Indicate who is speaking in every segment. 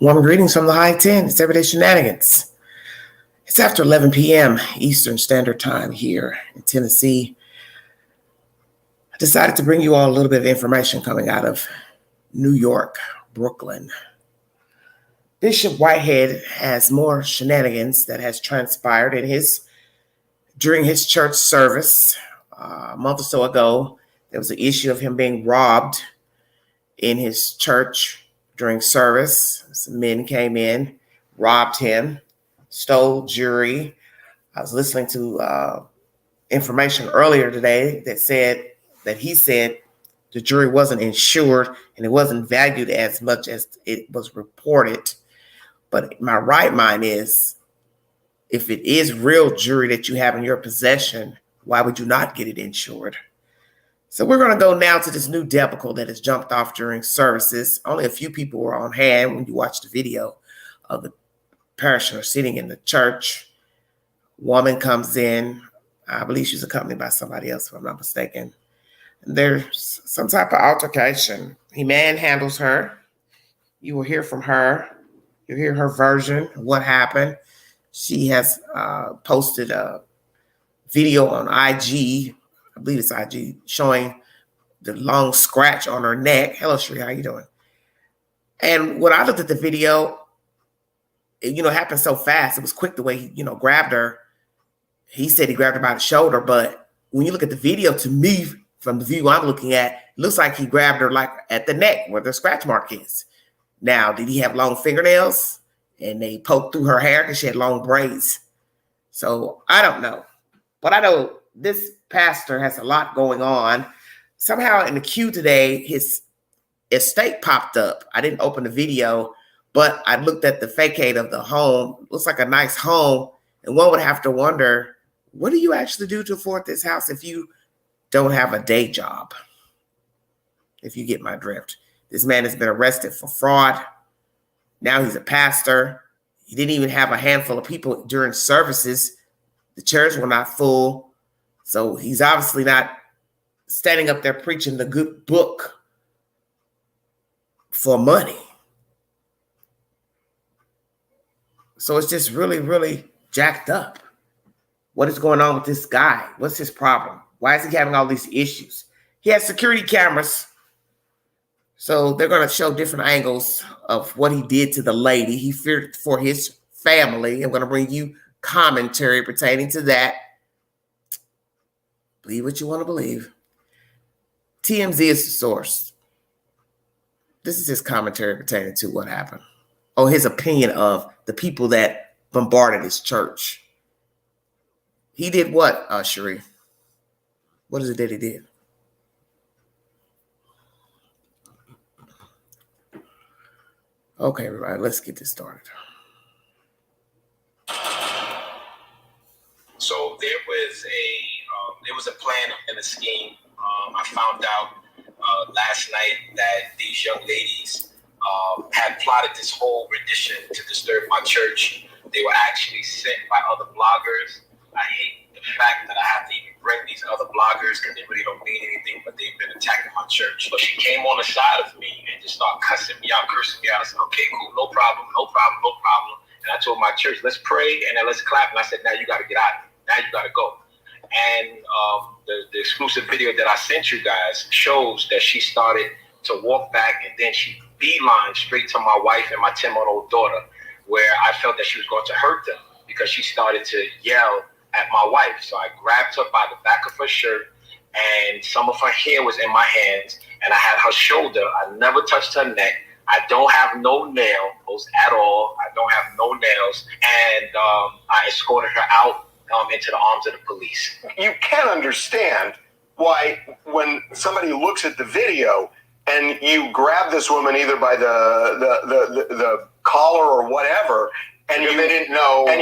Speaker 1: Warm greetings from the High 10. It's Everyday Shenanigans. It's after 11 p.m. Eastern Standard Time here in Tennessee. I decided to bring you all a little bit of information coming out of New York, Brooklyn. Bishop Whitehead has more shenanigans that has transpired during his church service. A month or so ago, there was an issue of him being robbed in his church during service. Some men came in, robbed him, stole jewelry. I was listening to information earlier today that he said the jewelry wasn't insured and it wasn't valued as much as it was reported. But my right mind is, if it is real jewelry that you have in your possession, why would you not get it insured? So we're going to go now to this new debacle that has jumped off during services. Only a few people were on hand when you watch the video of the parishioner sitting in the church. Woman comes in. I believe she's accompanied by somebody else, if I'm not mistaken. And there's some type of altercation. He manhandles her. You will hear from her. You'll hear her version of what happened. She has posted a video on IG, I believe it's IG, showing the long scratch on her neck. Hello, Sheree, how you doing? And when I looked at the video, it happened so fast. It was quick the way he, grabbed her. He said he grabbed her by the shoulder, but when you look at the video, to me, from the view I'm looking at, it looks like he grabbed her like at the neck where the scratch mark is. Now, did he have long fingernails and they poked through her hair because she had long braids? So I don't know. But I know this pastor has a lot going on. Somehow in the queue today, his estate popped up. I didn't open the video, but I looked at the facade of the home. It looks like a nice home. And one would have to wonder, what do you actually do to afford this house if you don't have a day job? If you get my drift. This man has been arrested for fraud. Now he's a pastor. He didn't even have a handful of people during services. The church were not full. So he's obviously not standing up there preaching the good book for money. So it's just really, really jacked up. What is going on with this guy? What's his problem? Why is he having all these issues? He has security cameras. So they're going to show different angles of what he did to the lady. He feared for his family. I'm going to bring you commentary pertaining to that. Believe what you want to believe. TMZ is the source. This is his commentary pertaining to what happened. Oh, his opinion of the people that bombarded his church. He did what, Sheree? What is it that he did? Okay, everybody, let's get this started.
Speaker 2: So there was a plan and a scheme. I found out last night that these young ladies had plotted this whole rendition to disturb my church. They were actually sent by other bloggers. I hate the fact that I have to even bring these other bloggers because they really don't mean anything, but they've been attacking my church. But she came on the side of me and just started cussing me out, cursing me out. I said, okay, cool, no problem. And I told my church, let's pray and then let's clap. And I said, now you got to get out of here. Now you got to go. And the exclusive video that I sent you guys shows that she started to walk back and then she beelined straight to my wife and my 10-month-old daughter, where I felt that she was going to hurt them because she started to yell at my wife. So I grabbed her by the back of her shirt and some of her hair was in my hands and I had her shoulder. I never touched her neck. I don't have no nails at all. I don't have no nails. And I escorted her out into the arms of the police.
Speaker 3: You can understand why when somebody looks at the video and you grab this woman either by the collar or whatever, and they didn't know, and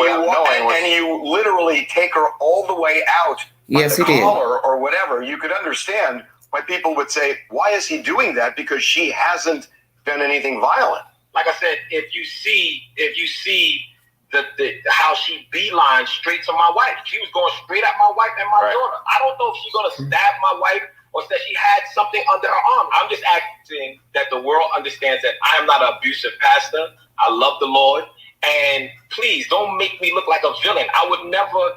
Speaker 3: you literally take her all the way out by the collar or whatever, you could understand why people would say, why is he doing that? Because she hasn't done anything violent.
Speaker 2: Like I said, if you see how she beelined straight to my wife. She was going straight at my wife and my daughter. I don't know if she's going to stab my wife or that she had something under her arm. I'm just asking that the world understands that I am not an abusive pastor. I love the Lord. And please don't make me look like a villain. I would never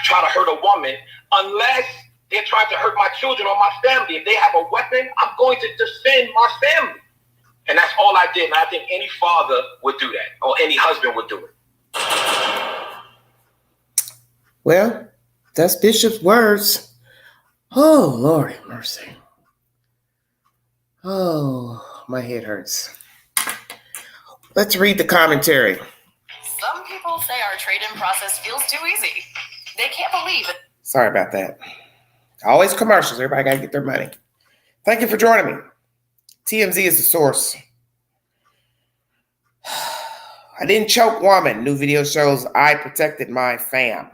Speaker 2: try to hurt a woman unless they're trying to hurt my children or my family. If they have a weapon, I'm going to defend my family. And that's all I did. And I think any father would do that, or any husband would do it.
Speaker 1: Well, that's Bishop's words. Oh, Lord have mercy. Oh, my head hurts. Let's read the commentary.
Speaker 4: Some people say our trade-in process feels too easy. They can't believe it.
Speaker 1: Sorry about that. Always commercials. Everybody got to get their money. Thank you for joining me. TMZ is the source. I didn't choke woman. New video shows I protected my fam.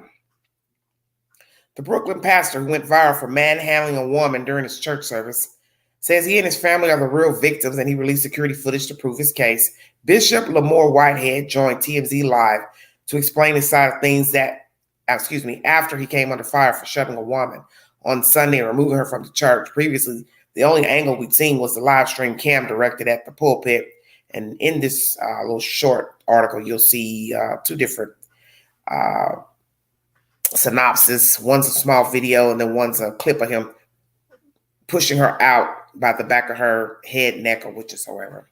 Speaker 1: The Brooklyn pastor who went viral for manhandling a woman during his church service says he and his family are the real victims, and he released security footage to prove his case. Bishop Lamore Whitehead joined TMZ Live to explain his side of things after he came under fire for shoving a woman on Sunday and removing her from the church. Previously, the only angle we'd seen was the live stream cam directed at the pulpit. And in this little short article, you'll see two different synopsis. One's a small video, and then one's a clip of him pushing her out by the back of her head, neck, or which is however.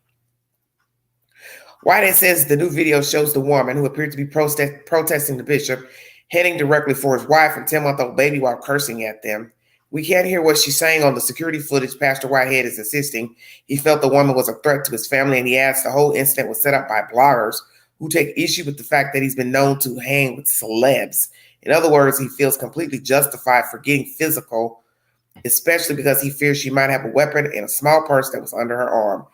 Speaker 1: Whitehead says the new video shows the woman, who appeared to be protesting the bishop, heading directly for his wife and 10-month-old baby while cursing at them. We can't hear what she's saying on the security footage. Pastor Whitehead is insisting he felt the woman was a threat to his family, and he adds the whole incident was set up by bloggers who take issue with the fact that he's been known to hang with celebs. In other words, he feels completely justified for getting physical, especially because he fears she might have a weapon in a small purse that was under her arm.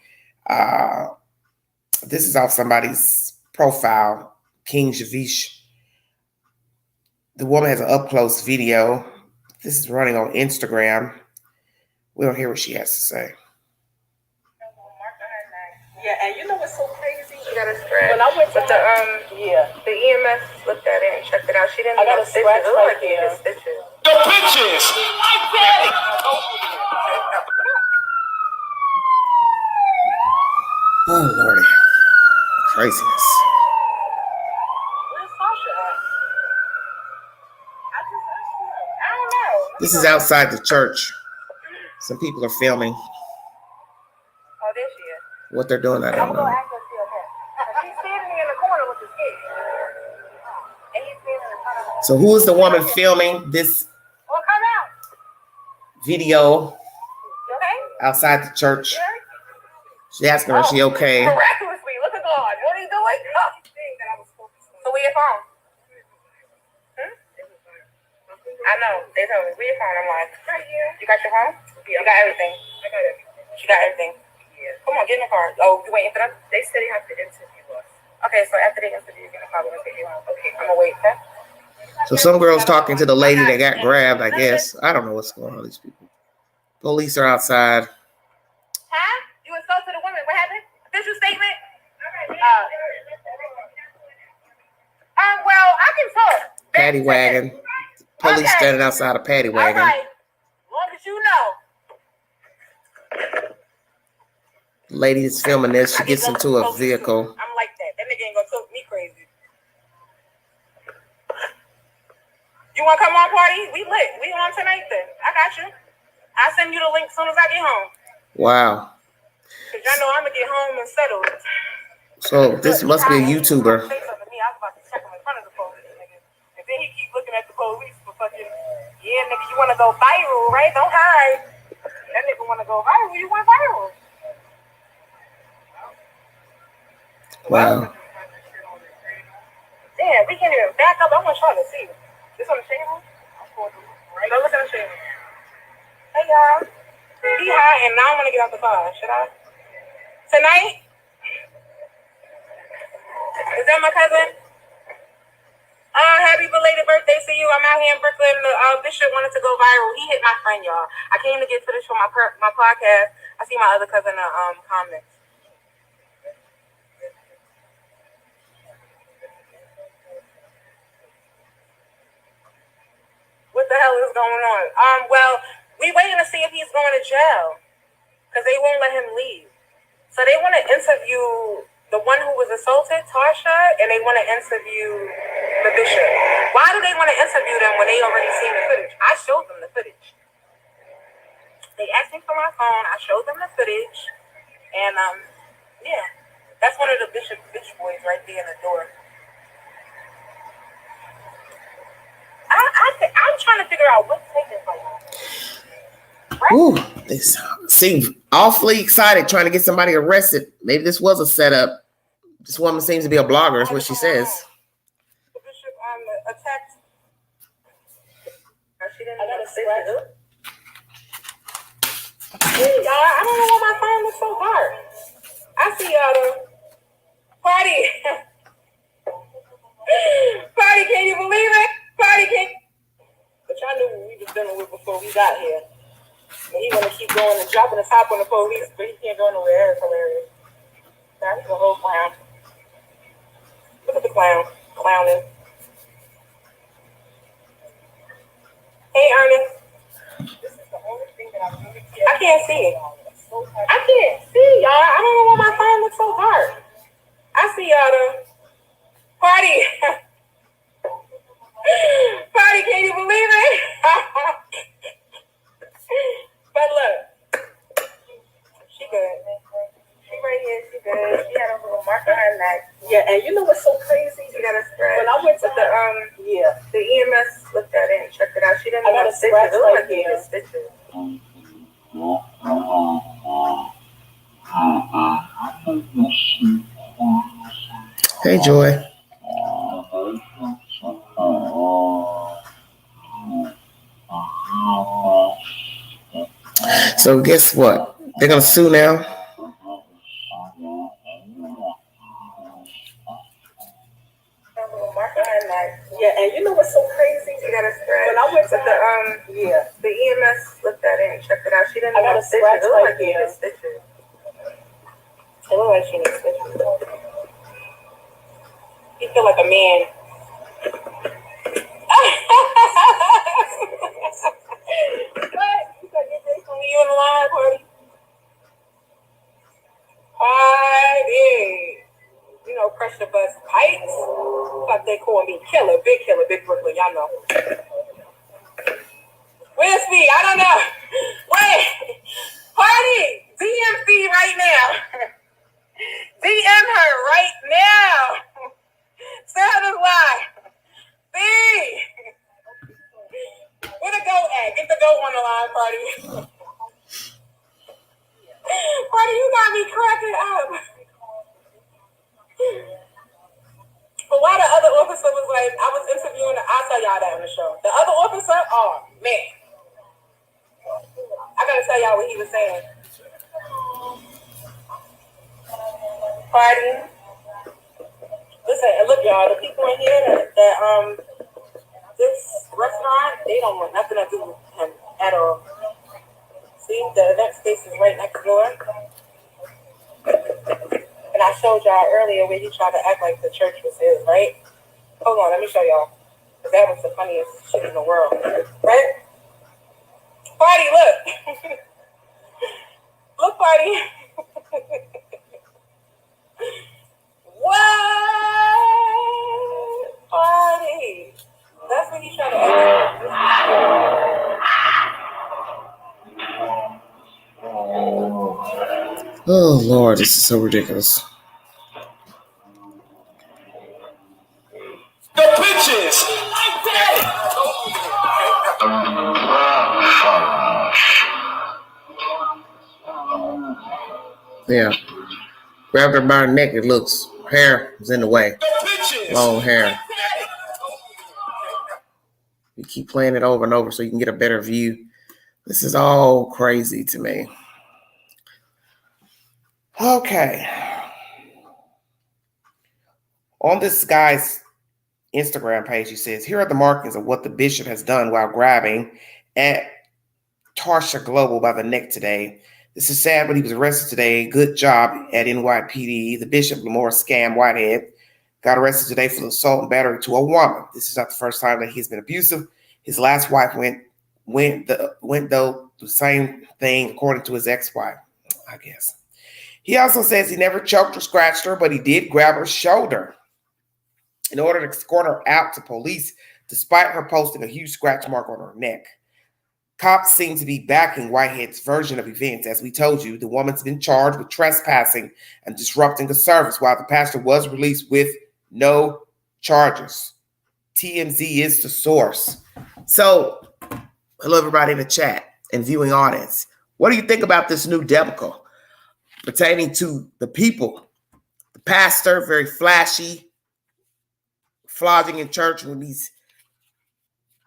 Speaker 1: This is off somebody's profile, King Javish. The woman has an up-close video. This is running on Instagram. We don't hear what she has to say.
Speaker 5: Yeah, and you know what's so crazy?
Speaker 6: She got a scratch.
Speaker 5: When I went to
Speaker 6: the EMS looked at it and checked it out. She didn't
Speaker 5: I got
Speaker 6: know
Speaker 5: a
Speaker 6: stitches.
Speaker 5: scratch
Speaker 6: It looked
Speaker 5: right
Speaker 6: like you
Speaker 5: there.
Speaker 6: did stitches.
Speaker 2: The bitches!
Speaker 1: Oh, Lordy. Craziness.
Speaker 6: Where's Sasha at? I don't know.
Speaker 1: This is outside the church. Some people are filming.
Speaker 6: Oh, there she is.
Speaker 1: What they're doing, I don't
Speaker 6: I'm gonna
Speaker 1: know.
Speaker 6: ask her if she's okay. She's standing in the corner with the stick. And he's standing in front of her.
Speaker 1: So who is the woman filming this
Speaker 6: Well, come out.
Speaker 1: video
Speaker 6: You okay?
Speaker 1: outside the church?
Speaker 6: You hurt?
Speaker 1: She's asking her, is she okay?
Speaker 6: Miraculously, look at God. What are you doing? So where your phone? I know. They told me, where your phone? I'm like, right here. You got your phone? Yeah. You got everything? I got it. You got everything? Yeah. Come on, get in the car. Oh, you waiting for them? They said they have to interview us. Okay, so after they interview, you're going to call them and take you home. Okay, I'm going to wait, okay?
Speaker 1: So some girl's talking to the lady that got grabbed, I guess. I don't know what's going on with these people. Police are outside.
Speaker 6: Huh? You insulted a woman. What happened? Official statement? Well, I can talk.
Speaker 1: Paddy wagon. Police
Speaker 6: Okay.
Speaker 1: standing outside a paddy
Speaker 6: All
Speaker 1: wagon.
Speaker 6: right. As long as you know.
Speaker 1: Lady is filming this. She gets into a vehicle.
Speaker 6: I'm like that. That nigga ain't gonna talk me crazy. You wanna come on party? We lit. We on tonight then. I got you. I'll send you the link as soon as I get home.
Speaker 1: Wow.
Speaker 6: Cause y'all know I'm gonna get home and settled.
Speaker 1: So this must be a YouTuber.
Speaker 6: Say something to me. I was about to check him in front of the police, nigga. And then he keep looking at the police for fucking, yeah, nigga, you wanna go viral, right? Don't hide. That nigga wanna go viral. You want viral?
Speaker 1: Wow.
Speaker 6: Yeah, we can't even back up. I want y'all to see. This on the shade room? Go look at the shade room. Hey, y'all. He high, and now I want to get out the car. Should I? Tonight? Is that my cousin? Happy belated birthday to you. I'm out here in Brooklyn. Bishop wanted to go viral. He hit my friend, y'all. I came to get footage for my podcast. I see my other cousin in the comments. What the hell is going on? Well, we waiting to see if he's going to jail because they won't let him leave. So they want to interview The one who was assaulted, Tasha, and they want to interview the bishop. Why do they want to interview them when they already seen the footage? I showed them the footage. They asked me for my phone. I showed them the footage. And, yeah. That's one of the bitch boys right there in the door. I'm trying to figure out what's taking place. Right?
Speaker 1: Ooh, they seem awfully excited trying to get somebody arrested. Maybe this was a setup. This woman seems to be a blogger, is what she says.
Speaker 6: The bishop attacked. She didn't. I gotta say that. Hey, y'all, I don't know why my phone looks so hard. I see y'all though. Party. Party, can you believe it? Party, can. But y'all knew what we was dealing with before we got here. And he want to keep going and dropping his top on the police, but he can't go nowhere. It's hilarious. That's the whole clown. Look at the clown. Clowning. Hey, Ernest. This is the only thing that I really care. I can't see it. I can't see, y'all. I don't know why my phone looks so hard. I see y'all though. Party. Party, can you believe it? But look. She good. She right here. She good. She had a little mark on her neck.
Speaker 5: Yeah, and you know what's so crazy?
Speaker 6: She got a scratch.
Speaker 5: When I went to
Speaker 6: the EMS looked at it and checked it out. She didn't
Speaker 5: I got
Speaker 6: have
Speaker 5: a
Speaker 6: stitches.
Speaker 5: scratch
Speaker 6: It looked
Speaker 5: right
Speaker 6: like they
Speaker 5: here.
Speaker 6: did stitches.
Speaker 1: Hey, Joy. So guess what? They're gonna sue now.
Speaker 5: Yeah, and you know what's so crazy?
Speaker 6: She got a scratch.
Speaker 5: When I went to
Speaker 6: the EMS looked at it and checked it out. She didn't
Speaker 5: I got
Speaker 6: have
Speaker 5: a
Speaker 6: stitches.
Speaker 5: scratch
Speaker 6: It looked
Speaker 5: right
Speaker 6: like they
Speaker 5: here.
Speaker 6: did stitches. It looked like she needs stitches. You feel like a man. What? You got your face from you in the line, Party? Party. You know, crush the bus pipes. Like they call me killer, big Brooklyn. Y'all know. Where's me? I don't know. Wait. Party. DM right now. DM her right now. Send her this line. See. Where the goat at? Get the goat on the line, Party. Party, you got me cracking up. But why the other officer was like, I was interviewing, I'll tell y'all that on the show. The other officer, oh, man. I gotta tell y'all what he was saying. Party. Listen, and look, y'all, the people in here that this restaurant, they don't want nothing to do with him at all. See, the event space is right next door. And I showed y'all earlier where he tried to act like the church was his, right? Hold on, let me show y'all. Because that was the funniest shit in the world. Right? Party, look. Look, Party. What? Party. That's what he's trying to act.
Speaker 1: Oh Lord, this is so ridiculous.
Speaker 2: The bitches.
Speaker 1: Yeah. Grabbed her by her neck. It looks hair was in the way. Long hair. You keep playing it over and over so you can get a better view. This is all crazy to me. Okay. On this guy's Instagram page, he says, here are the markings of what the bishop has done while grabbing at Tarsha Global by the neck today. This is sad, but he was arrested today. Good job at NYPD. The bishop, Lamar Scam Whitehead, got arrested today for assault and battery to a woman. This is not the first time that he's been abusive. His last wife went though the same thing according to his ex-wife. I guess. He also says he never choked or scratched her, but he did grab her shoulder in order to escort her out to police, despite her posting a huge scratch mark on her neck. Cops seem to be backing Whitehead's version of events. As we told you, the woman's been charged with trespassing and disrupting the service, while the pastor was released with no charges. TMZ is the source. So, hello everybody in the chat and viewing audience. What do you think about this new debacle pertaining to the people? The pastor, very flashy, flogging in church with these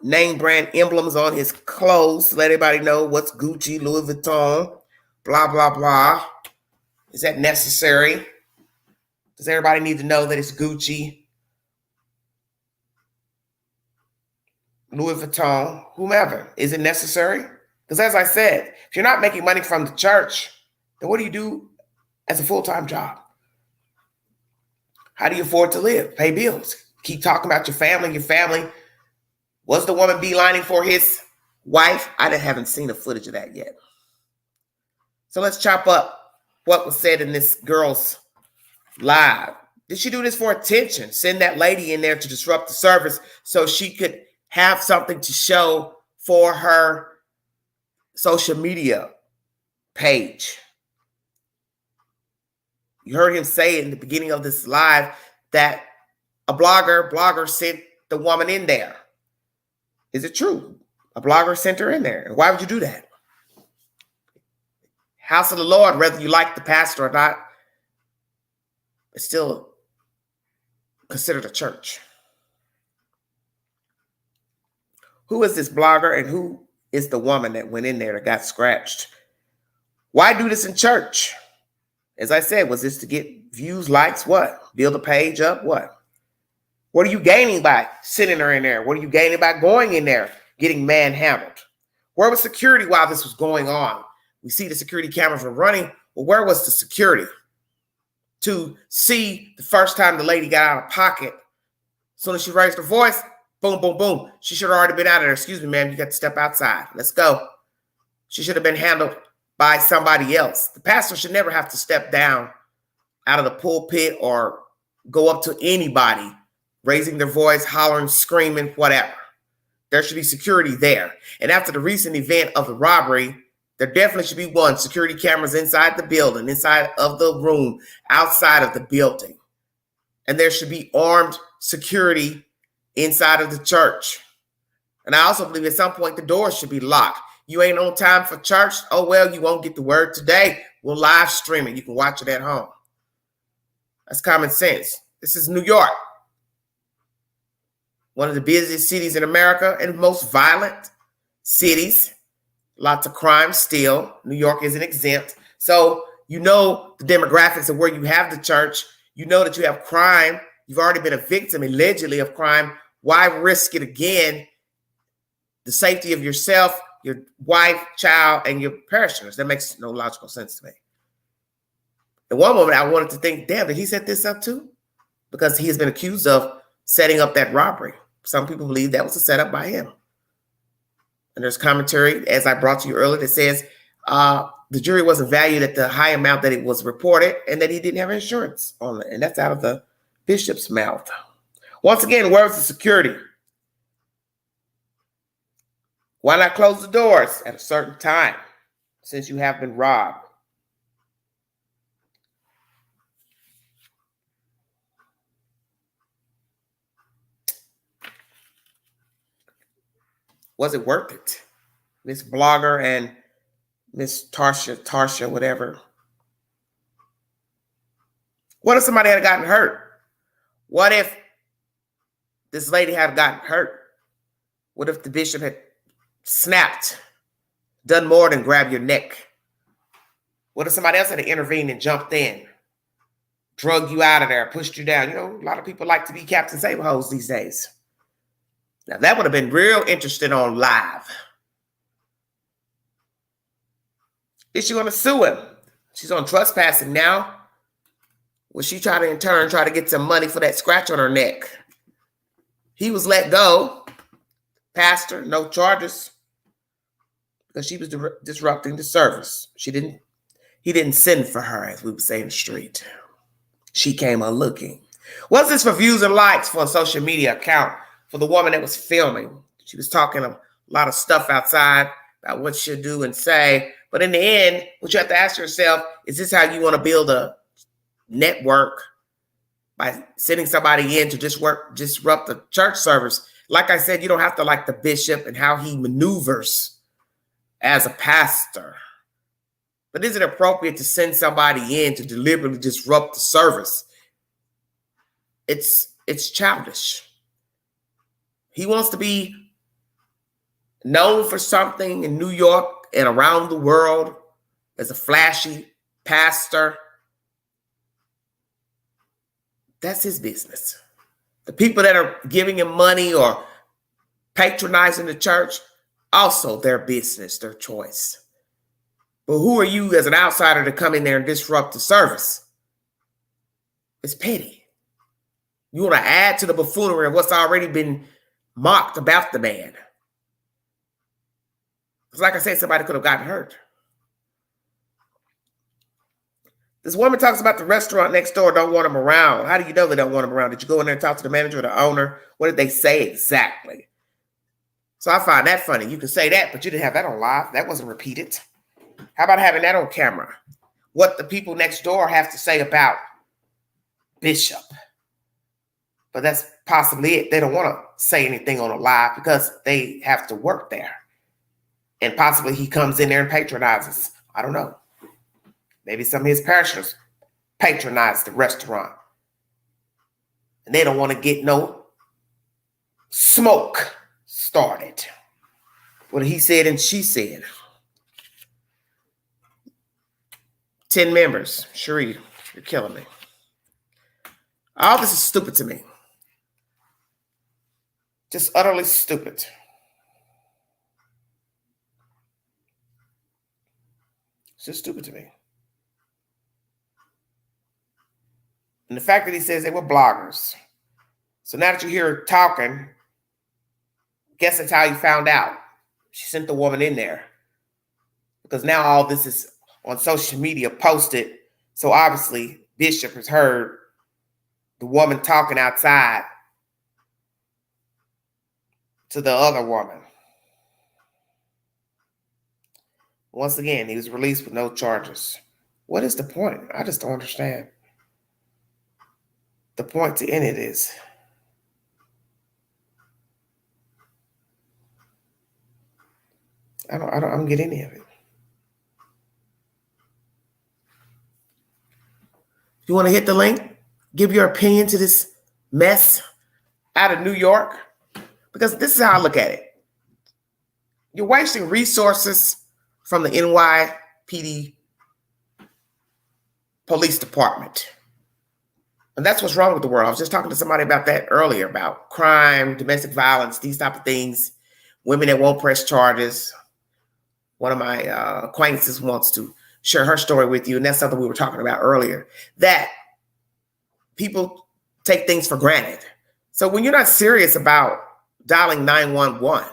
Speaker 1: name brand emblems on his clothes to let everybody know what's Gucci, Louis Vuitton, blah, blah, blah. Is that necessary? Does everybody need to know that it's Gucci, Louis Vuitton, whomever? Is it necessary? Because as I said, if you're not making money from the church, then what do you do as a full-time job? How do you afford to live, pay bills? Keep talking about your family. Was the woman beelining for his wife? I haven't seen the footage of that yet. So let's chop up what was said in this girl's live. Did she do this for attention? Send that lady in there to disrupt the service so she could have something to show for her social media page. You heard him say in the beginning of this live that a blogger sent the woman in there. Is it true? A blogger sent her in there. And why would you do that? House of the Lord, whether you like the pastor or not, it's still considered a church. Who is this blogger and who is the woman that went in there that got scratched? Why do this in church? As I said, was this to get views, likes, what? Build a page up, what? What are you gaining by sending her in there? What are you gaining by going in there, getting manhandled? Where was security while this was going on? We see the security cameras were running. Well, where was the security? To see the first time the lady got out of pocket, as soon as she raised her voice, boom, boom, boom. She should have already been out of there. Excuse me, ma'am, you got to step outside. Let's go. She should have been handled by somebody else. The pastor should never have to step down out of the pulpit or go up to anybody, raising their voice, hollering, screaming, whatever. There should be security there. And after the recent event of the robbery, there definitely should be security cameras inside the building, inside of the room, outside of the building. And there should be armed security inside of the church. And I also believe at some point the doors should be locked. You ain't on time for church? Oh, well, you won't get the word today. We'll live stream it. You can watch it at home. That's common sense. This is New York, one of the busiest cities in America and most violent cities. Lots of crime still. New York isn't exempt. So you know the demographics of where you have the church. You know that you have crime. You've already been a victim, allegedly, of crime. Why risk it again? The safety of yourself, your wife, child, and your parishioners. That makes no logical sense to me. At one moment, I wanted to think, damn, did he set this up too? Because he has been accused of setting up that robbery. Some people believe that was a setup by him. And there's commentary, as I brought to you earlier, that says the jury wasn't valued at the high amount that it was reported and that he didn't have insurance on it. And that's out of the bishop's mouth. Once again, where's the security? Why not close the doors at a certain time since you have been robbed? Was it worth it? Miss Blogger and Miss Tarsha, whatever. What if somebody had gotten hurt? What if this lady had gotten hurt? What if the bishop had snapped, done more than grab your neck? What if somebody else had intervened and jumped in, drug you out of there, pushed you down? You know, a lot of people like to be Captain Save-A-Hoes these days. Now, that would have been real interesting on live. Is she going to sue him? She's on trespassing now. Will she try to, in turn, try to get some money for that scratch on her neck? He was let go. Pastor, no charges. Because she was disrupting the service. He He didn't send for her, as we would say in the street. She came unlooking. Was this for views and likes for a social media account for the woman that was filming? She was talking a lot of stuff outside about what she'll do and say. But in the end, what you have to ask yourself, is this how you want to build a network? By sending somebody in to disrupt the church service? Like I said, you don't have to like the bishop and how he maneuvers as a pastor. But is it appropriate to send somebody in to deliberately disrupt the service? It's childish. He wants to be known for something in New York and around the world as a flashy pastor. That's his business. The people that are giving him money or patronizing the church, also their business, their choice. But who are you as an outsider to come in there and disrupt the service? It's petty. You want to add to the buffoonery of what's already been mocked about the man. Because like I said, somebody could have gotten hurt. This woman talks about the restaurant next door don't want him around. How do you know they don't want him around? Did you go in there and talk to the manager or the owner? What did they say exactly? So I find that funny. You can say that, but you didn't have that on live. That wasn't repeated. How about having that on camera? What the people next door have to say about Bishop. But that's possibly it. They don't want to say anything on a live because they have to work there. And possibly he comes in there and patronizes. I don't know. Maybe some of his parishioners patronize the restaurant. And they don't want to get no smoke started. What he said and she said. 10 members. Cherie, you're killing me. All this is stupid to me. Just utterly stupid. It's just stupid to me. And the fact that he says they were bloggers. So now that you hear her talking, guess that's how you found out. She sent the woman in there. Because now all this is on social media posted. So obviously Bishop has heard the woman talking outside to the other woman. Once again, he was released with no charges. What is the point? I just don't understand. The point to any of this. I don't get any of it. You want to hit the link? Give your opinion to this mess out of New York? Because this is how I look at it. You're wasting resources from the NYPD police department. And that's what's wrong with the world. I was just talking to somebody about that earlier, about crime, domestic violence, these type of things, women that won't press charges. One of my acquaintances wants to share her story with you, and that's something we were talking about earlier, that people take things for granted. So when you're not serious about dialing 911,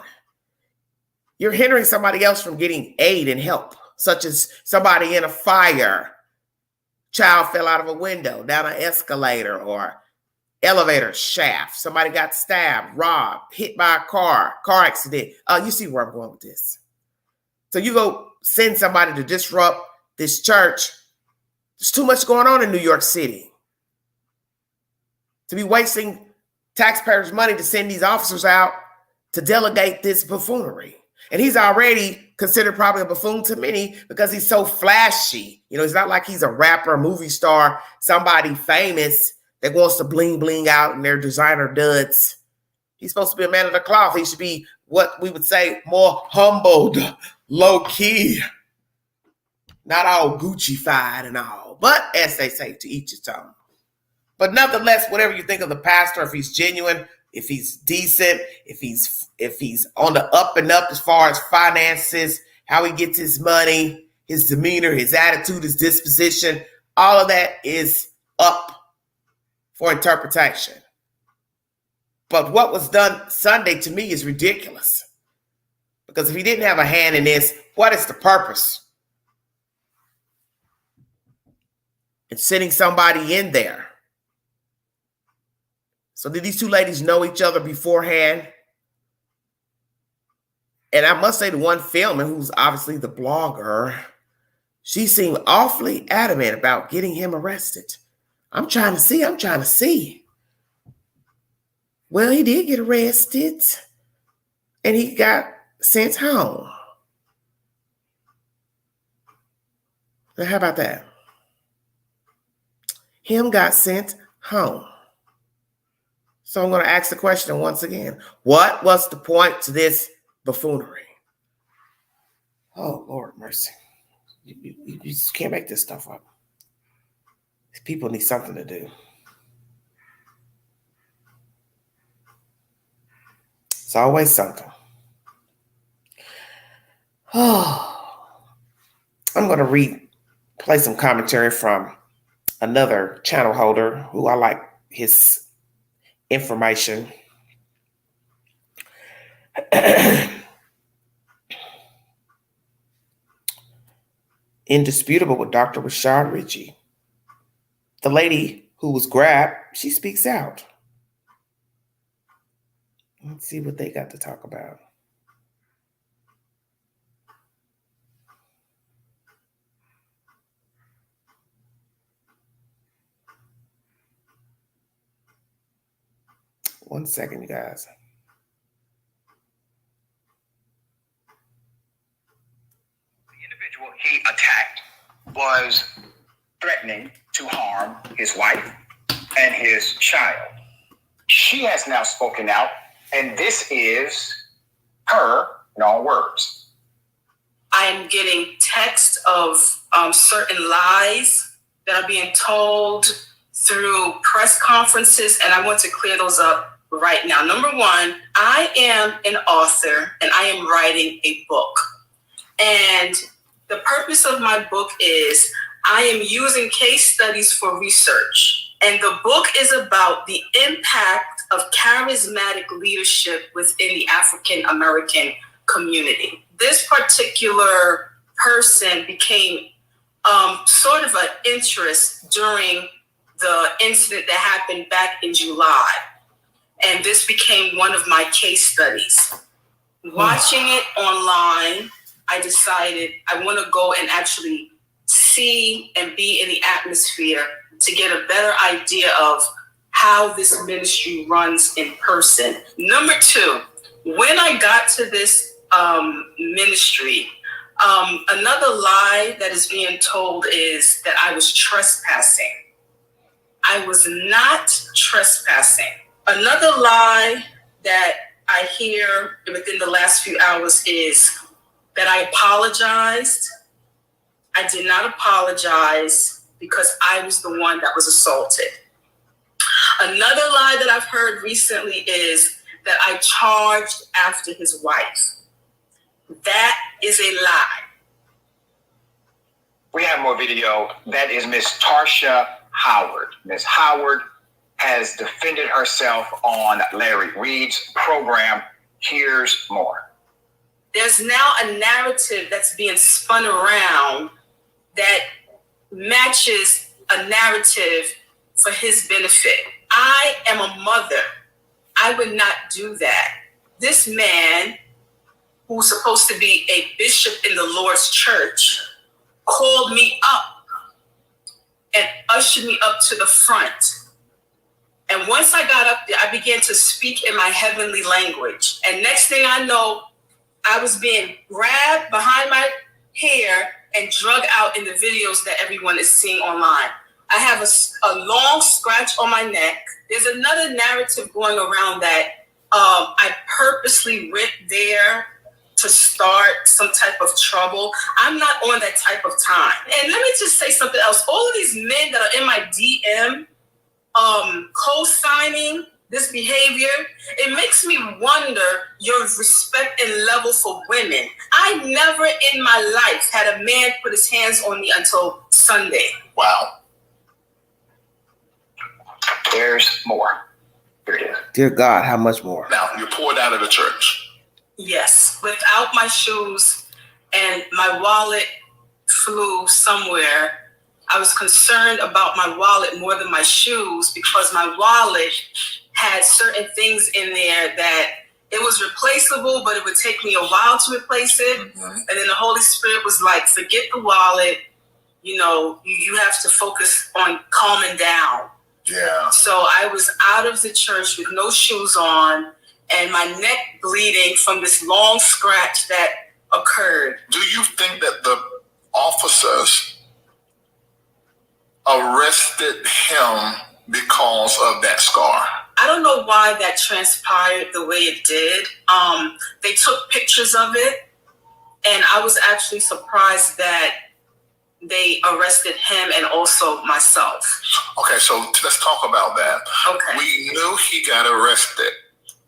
Speaker 1: you're hindering somebody else from getting aid and help, such as somebody in a fire, child fell out of a window, down an escalator or elevator shaft. Somebody got stabbed, robbed, hit by a car accident. You see where I'm going with this. So you go send somebody to disrupt this church. There's too much going on in New York City to be wasting taxpayers' money to send these officers out to delegate this buffoonery. And he's already considered probably a buffoon to many because he's so flashy. You know, it's not like he's a rapper, movie star, somebody famous that wants to bling bling out in their designer duds. He's supposed to be a man of the cloth. He should be what we would say more humbled, low key, not all Gucci-fied and all. But as they say, to each his own. But nonetheless, whatever you think of the pastor, if he's genuine, if he's decent, if he's on the up and up as far as finances, how he gets his money, his demeanor, his attitude, his disposition, all of that is up for interpretation. But what was done Sunday to me is ridiculous. Because if he didn't have a hand in this, what is the purpose? and sending somebody in there. So did these two ladies know each other beforehand? And I must say the one filming, who's obviously the blogger, she seemed awfully adamant about getting him arrested. I'm trying to see. Well, he did get arrested and he got sent home. Now, how about that? Him got sent home. So I'm going to ask the question once again. What was the point to this buffoonery? Oh, Lord mercy. You just can't make this stuff up. People need something to do. It's always something. Oh, I'm going to play some commentary from another channel holder who I like his information. Indisputable with Dr. Rashad Ritchie. The lady who was grabbed, she speaks out. Let's see what they got to talk about. One second, you guys.
Speaker 7: The individual he attacked was threatening to harm his wife and his child. She has now spoken out, and this is her own words.
Speaker 8: I am getting texts of certain lies that are being told through press conferences, and I want to clear those up right now. Number one, I am an author, and I am writing a book. And the purpose of my book is I am using case studies for research. And the book is about the impact of charismatic leadership within the African American community. This particular person became sort of an interest during the incident that happened back in July. And this became one of my case studies. Watching it online, I decided I want to go and actually see and be in the atmosphere to get a better idea of how this ministry runs in person. Number two, when I got to this ministry, another lie that is being told is that I was trespassing. I was not trespassing. Another lie that I hear within the last few hours is that I apologized. I did not apologize because I was the one that was assaulted. Another lie that I've heard recently is that I charged after his wife. That is a lie.
Speaker 7: We have more video. That is Miss Tarsha Howard. Miss Howard has defended herself on Larry Reed's program. Here's more.
Speaker 8: There's now a narrative that's being spun around that matches a narrative for his benefit. I am a mother. I would not do that. This man, who's supposed to be a bishop in the Lord's church, called me up and ushered me up to the front. And once I got up there, I began to speak in my heavenly language. And next thing I know, I was being grabbed behind my hair and drug out in the videos that everyone is seeing online. I have a long scratch on my neck. There's another narrative going around that I purposely went there to start some type of trouble. I'm not on that type of time. And let me just say something else. All of these men that are in my DM co-signing this behavior, it makes me wonder your respect and level for women. I never in my life had a man put his hands on me until Sunday.
Speaker 7: Wow. There's more. Here it is.
Speaker 1: Dear God, how much more?
Speaker 9: Now, you're poured out of the church.
Speaker 8: Yes, without my shoes, and my wallet flew somewhere. I was concerned about my wallet more than my shoes because my wallet had certain things in there that it was replaceable, but it would take me a while to replace it. Mm-hmm. And then the Holy Spirit was like, forget the wallet. You know, you have to focus on calming down.
Speaker 9: Yeah.
Speaker 8: So I was out of the church with no shoes on and my neck bleeding from this long scratch that occurred.
Speaker 9: Do you think that the officers arrested him because of that scar?
Speaker 8: I don't know why that transpired the way it did. They took pictures of it, and I was actually surprised that they arrested him and also myself.
Speaker 9: Okay, so let's talk about that.
Speaker 8: Okay.
Speaker 9: We knew he got arrested,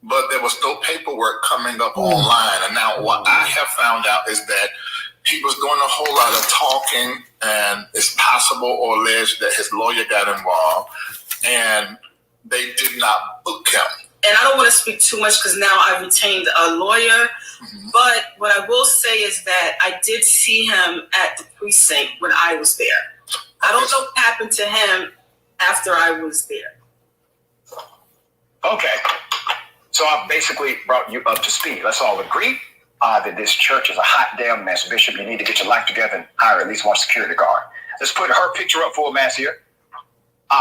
Speaker 9: but there was no paperwork coming up online. And now what I have found out is that he was doing a whole lot of talking, and it's possible or alleged that his lawyer got involved, and they did not book him.
Speaker 8: And I don't want to speak too much because now I've retained a lawyer. Mm-hmm. But what I will say is that I did see him at the precinct when I was there. I don't know what happened to him after I was there.
Speaker 7: Okay. So I basically brought you up to speed. Let's all agree that this church is a hot damn mess. Bishop, you need to get your life together and hire at least one security guard. Let's put her picture up for a mass here.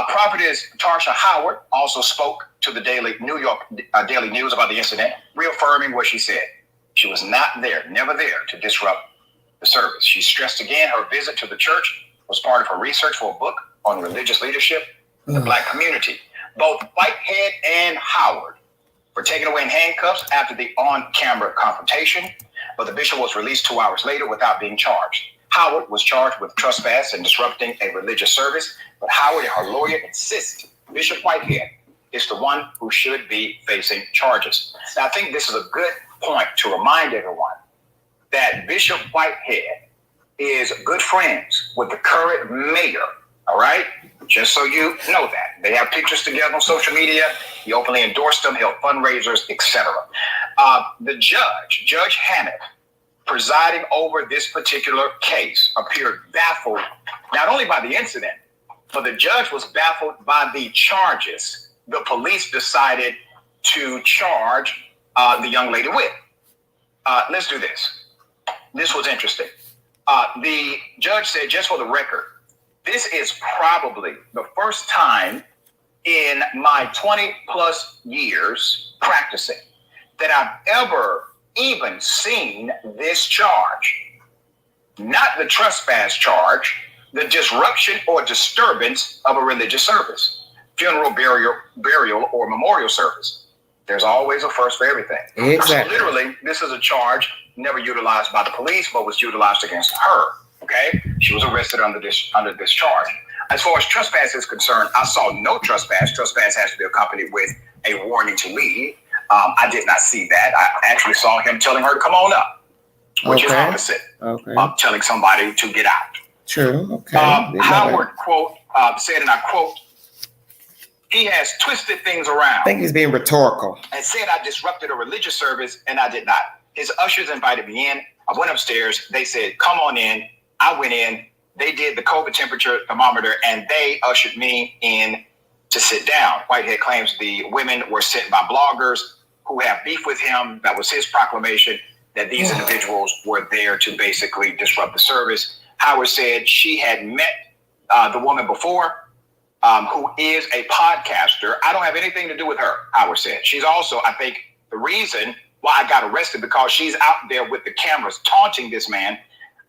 Speaker 7: Prophetess Tarsha Howard also spoke to the New York Daily News about the incident, reaffirming what she said. She was not there, never there to disrupt the service. She stressed again her visit to the church was part of her research for a book on religious leadership in the Black community. Both Whitehead and Howard were taken away in handcuffs after the on-camera confrontation, but the bishop was released 2 hours later without being charged. Howard was charged with trespass and disrupting a religious service, but Howard and her lawyer insist Bishop Whitehead is the one who should be facing charges. Now, I think this is a good point to remind everyone that Bishop Whitehead is good friends with the current mayor, all right? Just so you know that. They have pictures together on social media. He openly endorsed them, held fundraisers, etc. The Judge Hannett, presiding over this particular case, appeared baffled not only by the incident, but the judge was baffled by the charges the police decided to charge the young lady with. Let's do this. This was interesting. The judge said, just for the record, this is probably the first time in my 20 plus years practicing that I've ever even seen this charge. Not the trespass charge, the disruption or disturbance of a religious service, funeral, burial, or memorial service. There's always a first for everything.
Speaker 1: Exactly.
Speaker 7: So literally, this is a charge never utilized by the police, but was utilized against her. Okay, she was arrested under this charge. As far as trespass is concerned, I saw no trespass. Trespass has to be accompanied with a warning to leave. I did not see that. I actually saw him telling her to come on up, which is opposite of telling somebody to get out.
Speaker 1: True. Okay.
Speaker 7: Howard said, and I quote, "He has twisted things around."
Speaker 1: I think he's being rhetorical.
Speaker 7: And said I disrupted a religious service, and I did not. His ushers invited me in. I went upstairs. They said, "Come on in." I went in. They did the COVID temperature thermometer, and they ushered me in to sit down. Whitehead claims the women were sent by bloggers who have beef with him. That was his proclamation that these individuals were there to basically disrupt the service. Howard said she had met the woman before, who is a podcaster. I don't have anything to do with her, Howard said. She's also, I think, the reason why I got arrested, because she's out there with the cameras taunting this man.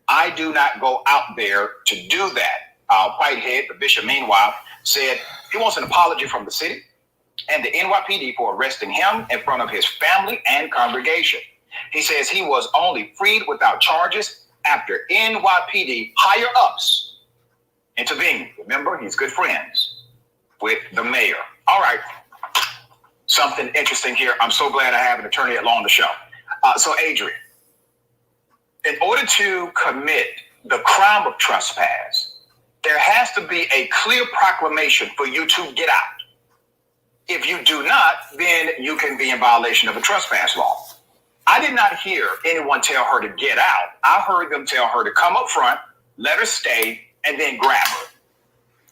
Speaker 7: I do not go out there to do that. Whitehead, the bishop, meanwhile, said he wants an apology from the city and the NYPD for arresting him in front of his family and congregation. He says he was only freed without charges after NYPD higher-ups intervened. Remember, he's good friends with the mayor. All right. Something interesting here. I'm so glad I have an attorney at law on the show. So, Adrian, in order to commit the crime of trespass, there has to be a clear proclamation for you to get out. If you do not, then you can be in violation of a trespass law. I did not hear anyone tell her to get out. I heard them tell her to come up front, let her stay, and then grab her.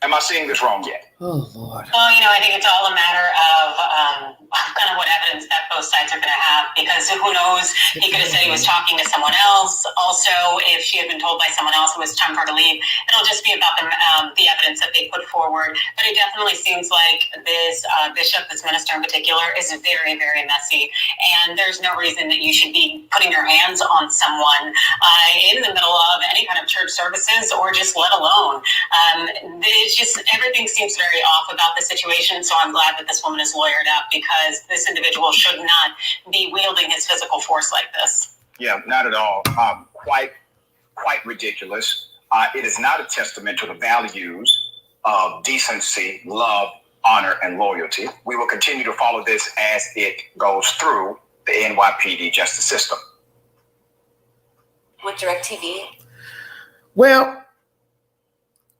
Speaker 7: Am I seeing this wrong yet?
Speaker 1: Oh, Lord.
Speaker 10: Well, I think it's all a matter of kind of what evidence that both sides are going to have, because who knows, he could have said he was talking to someone else. Also, if she had been told by someone else it was time for her to leave, it'll just be about the evidence that they put forward. But it definitely seems like this bishop, this minister in particular, is very, very messy. And there's no reason that you should be putting your hands on someone in the middle of any kind of church services, or just let alone. It's just, everything seems very off about the situation. So I'm glad that this woman is lawyered up, because this individual should not be wielding his physical force like this.
Speaker 7: Yeah, not at all. Quite ridiculous. It is not a testament to the values of decency, love, honor, and loyalty. We will continue to follow this as it goes through the NYPD justice system.
Speaker 4: With DirecTV?
Speaker 1: Well,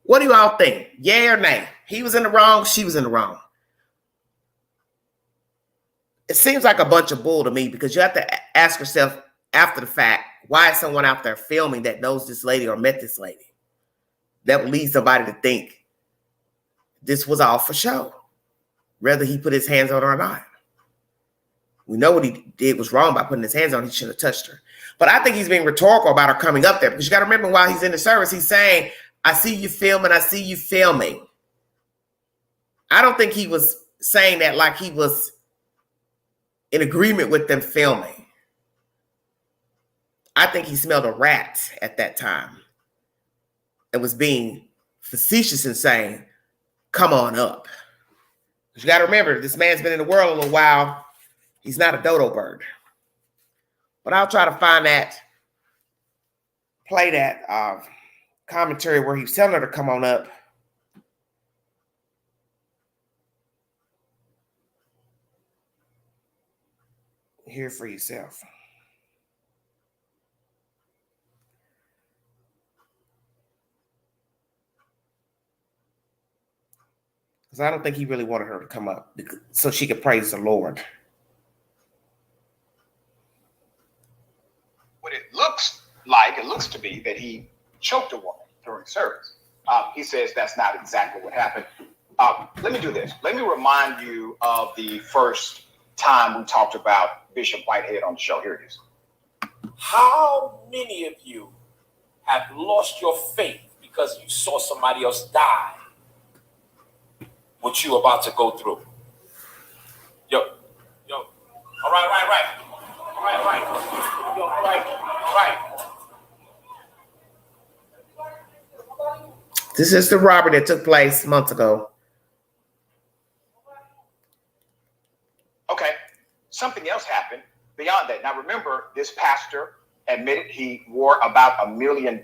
Speaker 1: what do you all think? Yay or nay? He was in the wrong, she was in the wrong. It seems like a bunch of bull to me, because you have to ask yourself after the fact, why is someone out there filming that knows this lady or met this lady? That would lead somebody to think this was all for show, whether he put his hands on her or not. We know what he did was wrong by putting his hands on her. He shouldn't have touched her. But I think he's being rhetorical about her coming up there, because you got to remember, while he's in the service, he's saying, I see you filming, I see you filming. I don't think he was saying that like he was in agreement with them filming. I think he smelled a rat at that time and was being facetious and saying, come on up. But you got to remember, this man's been in the world a little while. He's not a dodo bird. But I'll try to find that, play that commentary where he was telling her to come on up. Hear for yourself. Because I don't think he really wanted her to come up so she could praise the Lord.
Speaker 7: What it looks to be that he choked a woman during service. He says that's not exactly what happened. Let me do this. Let me remind you of the first time we talked about Bishop Whitehead on the show. Here it is.
Speaker 11: How many of you have lost your faith because you saw somebody else die? What you about to go through? Yo. All right. Yo, all right.
Speaker 1: This is the robbery that took place months ago.
Speaker 7: Okay, something else happened beyond that. Now remember, this pastor admitted he wore about $1 million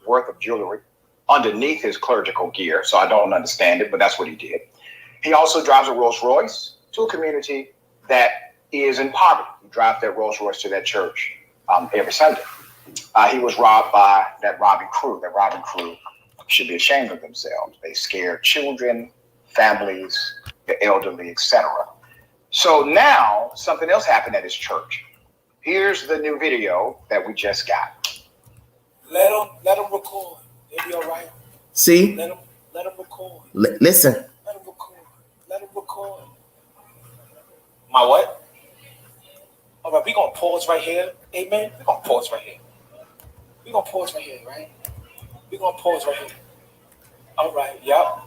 Speaker 7: worth of jewelry underneath his clerical gear, so I don't understand it, but that's what he did. He also drives a Rolls Royce to a community that is in poverty. He drives that Rolls Royce to that church every Sunday. He was robbed by that robbing crew. That robbing crew should be ashamed of themselves. They scared children, families, the elderly, etc. So now something else happened at his church. Here's the new video that we just got.
Speaker 11: Let them record. They'll be all right.
Speaker 1: See?
Speaker 11: Let them record.
Speaker 1: Listen.
Speaker 11: Let them record. Let them record. My what? All right, we're going to pause right here. Amen. We're going to pause right here. We're going to pause right here, right? We're going to pause right here. All right, yep.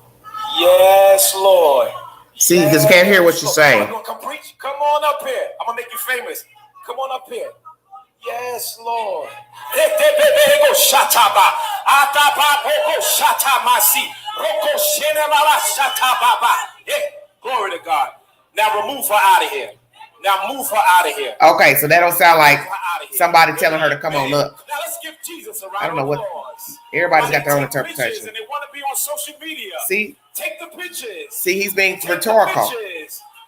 Speaker 11: Yes, Lord.
Speaker 1: See, because you can't hear what you're saying.
Speaker 11: Come preach. Come on up here. I'm going to make you famous. Come on up here. Yes, Lord. Glory to God. Now remove her out of here.
Speaker 1: Okay, so that don't sound like somebody telling her to come on up.
Speaker 11: Now let's give Jesus a round
Speaker 1: I don't know
Speaker 11: of
Speaker 1: what.
Speaker 11: applause.
Speaker 1: Everybody's got their own interpretation.
Speaker 11: And they want to be on social media.
Speaker 1: See?
Speaker 11: Take the pictures.
Speaker 1: See, he's being rhetorical.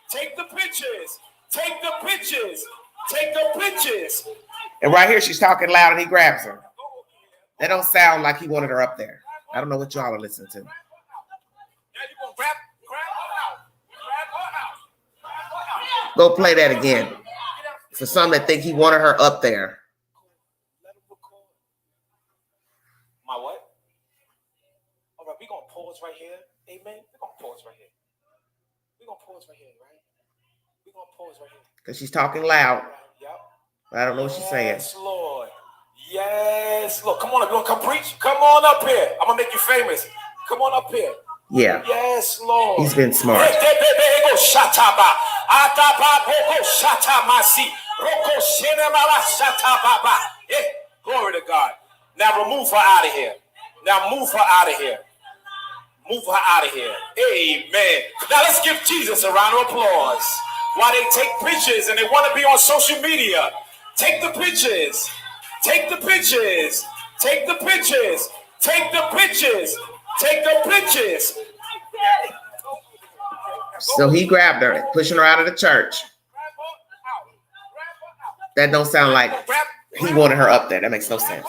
Speaker 11: Take the pictures. Take the pictures. Take the pictures.
Speaker 1: And right here, she's talking loud and he grabs her. That don't sound like he wanted her up there. I don't know what y'all are listening to.
Speaker 11: Now you're going to grab her out.
Speaker 1: Go play that again. For some that think he wanted her up there.
Speaker 11: My what? All right, we're going to pause right here. Amen. We're going to pause right here. We're going to pause right here, right? We're going to pause right here.
Speaker 1: Because she's talking loud.
Speaker 11: Yep.
Speaker 1: But I don't know what she's saying.
Speaker 11: Yes, Lord. Yes, Lord. Come on up. You want to come preach? Come on up here. I'm going to make you famous. Come on up here.
Speaker 1: Yeah.
Speaker 11: Yes, Lord.
Speaker 1: He's been smart.
Speaker 11: Glory to God. Now remove her out of here. Now move her out of here. Move her out of here. Amen. Now let's give Jesus a round of applause. While they take pictures and they want to be on social media, take the pictures. Take the pictures. Take the pictures. Take the pictures. Take the pictures.
Speaker 1: So he grabbed her, pushing her out of the church. That don't sound like he wanted her up there. That makes no sense.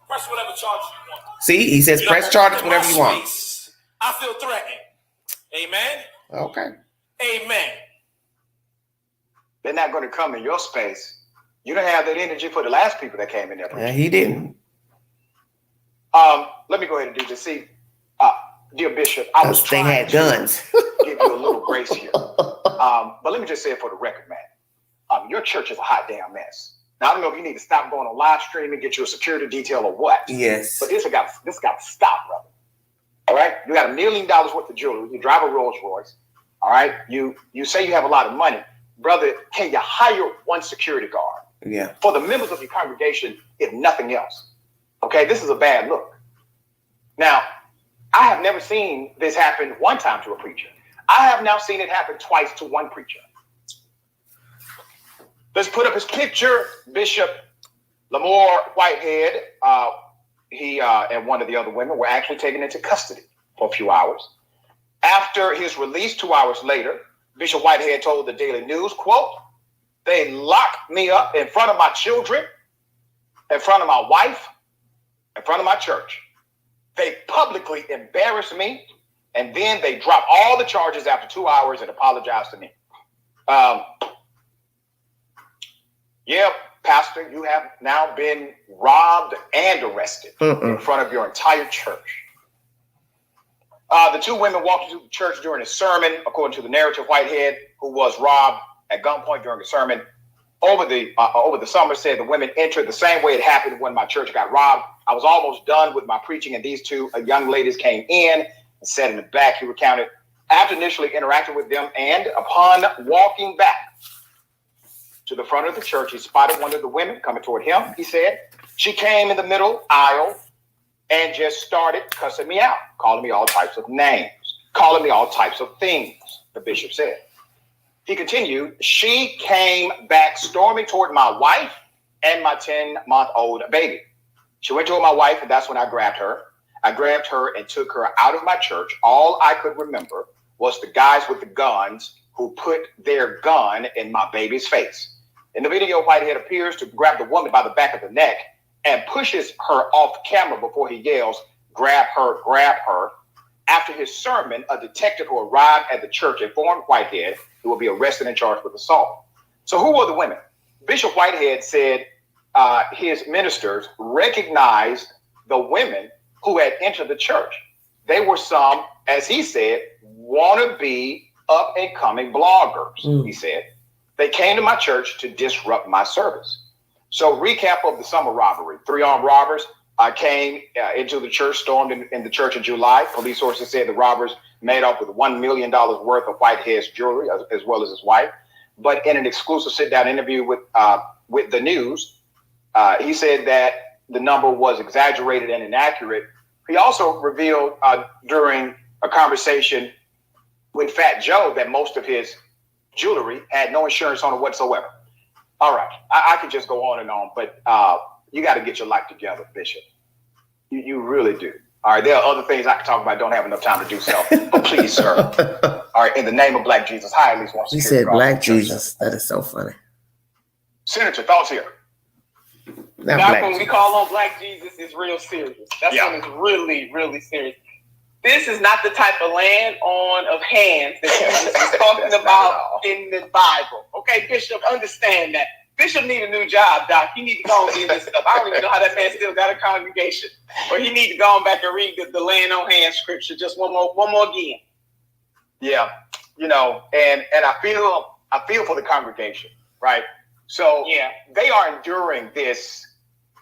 Speaker 11: Press whatever charge you want.
Speaker 1: See, he says press charges whatever you want.
Speaker 11: I feel threatened. Amen.
Speaker 1: Okay.
Speaker 11: Amen.
Speaker 7: They're not going to come in your space. You don't have that energy for the last people that came in there.
Speaker 1: Yeah, he didn't.
Speaker 7: Let me go ahead and do this. See, dear Bishop, I was
Speaker 1: They had guns.
Speaker 7: give you a little grace here. But let me just say it for the record, man. Your church is a hot damn mess. Now, I don't know if you need to stop going on live stream and get you a security detail or what.
Speaker 1: Yes.
Speaker 7: But this got to stop, brother. All right? You got $1 million worth of jewelry. You drive a Rolls Royce. All right? You say you have a lot of money. Brother, can you hire one security guard?
Speaker 1: Yeah.
Speaker 7: For the members of your congregation, if nothing else. Okay? This is a bad look. Now, I have never seen this happen one time to a preacher. I have now seen it happen twice to one preacher. Let's put up his picture. Bishop Lamore Whitehead, he and one of the other women were actually taken into custody for a few hours. After his release 2 hours later, Bishop Whitehead told the Daily News, quote, "They locked me up in front of my children, in front of my wife, in front of my church. They publicly embarrassed me, and then they dropped all the charges after 2 hours and apologized to me." Yeah, Pastor, you have now been robbed and arrested in front of your entire church. The two women walked into the church during a sermon, according to the narrative. Whitehead, who was robbed at gunpoint during a sermon over the summer, said the women entered the same way it happened when my church got robbed. I was almost done with my preaching, and these two young ladies came in and sat in the back. He recounted, after initially interacting with them, and upon walking back to the front of the church, he spotted one of the women coming toward him. He said, she came in the middle aisle and just started cussing me out, calling me all types of names, calling me all types of things, the bishop said. He continued, she came back storming toward my wife and my 10-month-old baby. She went toward my wife, and that's when I grabbed her. I grabbed her and took her out of my church. All I could remember was the guys with the guns who put their gun in my baby's face. In the video, Whitehead appears to grab the woman by the back of the neck and pushes her off camera before he yells, grab her, grab her. After his sermon, a detective who arrived at the church informed Whitehead he will be arrested and charged with assault. So who were the women? Bishop Whitehead said his ministers recognized the women who had entered the church. They were some, as he said, wannabe up-and-coming bloggers, he said. They came to my church to disrupt my service. So recap of the summer robbery. 3 armed robbers came into the church, stormed in the church in July. Police sources said the robbers made off with $1 million worth of Whitehead's jewelry, as well as his wife. But in an exclusive sit-down interview with the news, he said that the number was exaggerated and inaccurate. He also revealed during a conversation with Fat Joe that most of his jewelry had no insurance on it whatsoever. All right, I could just go on, but you got to get your life together, Bishop. You really do. All right, there are other things I can talk about. Don't have enough time to do so. But please, sir. All right, in the name of Black Jesus, hire at least one security
Speaker 1: He said
Speaker 7: guard.
Speaker 1: Black Jesus. That is so funny.
Speaker 7: Senator, thoughts here?
Speaker 12: Now when we call on Black Jesus, it's real serious. That's when it's really, really serious. This is not the type of laying on of hands that Jesus was talking about in the Bible. Okay, Bishop, understand that. Bishop need a new job, Doc. He need to go and get this stuff. I don't even know how that man still got a congregation. Or he need to go on back and read the laying on hands scripture just one more again.
Speaker 7: Yeah, you know, and I feel for the congregation, right? So
Speaker 12: yeah,
Speaker 7: they are enduring this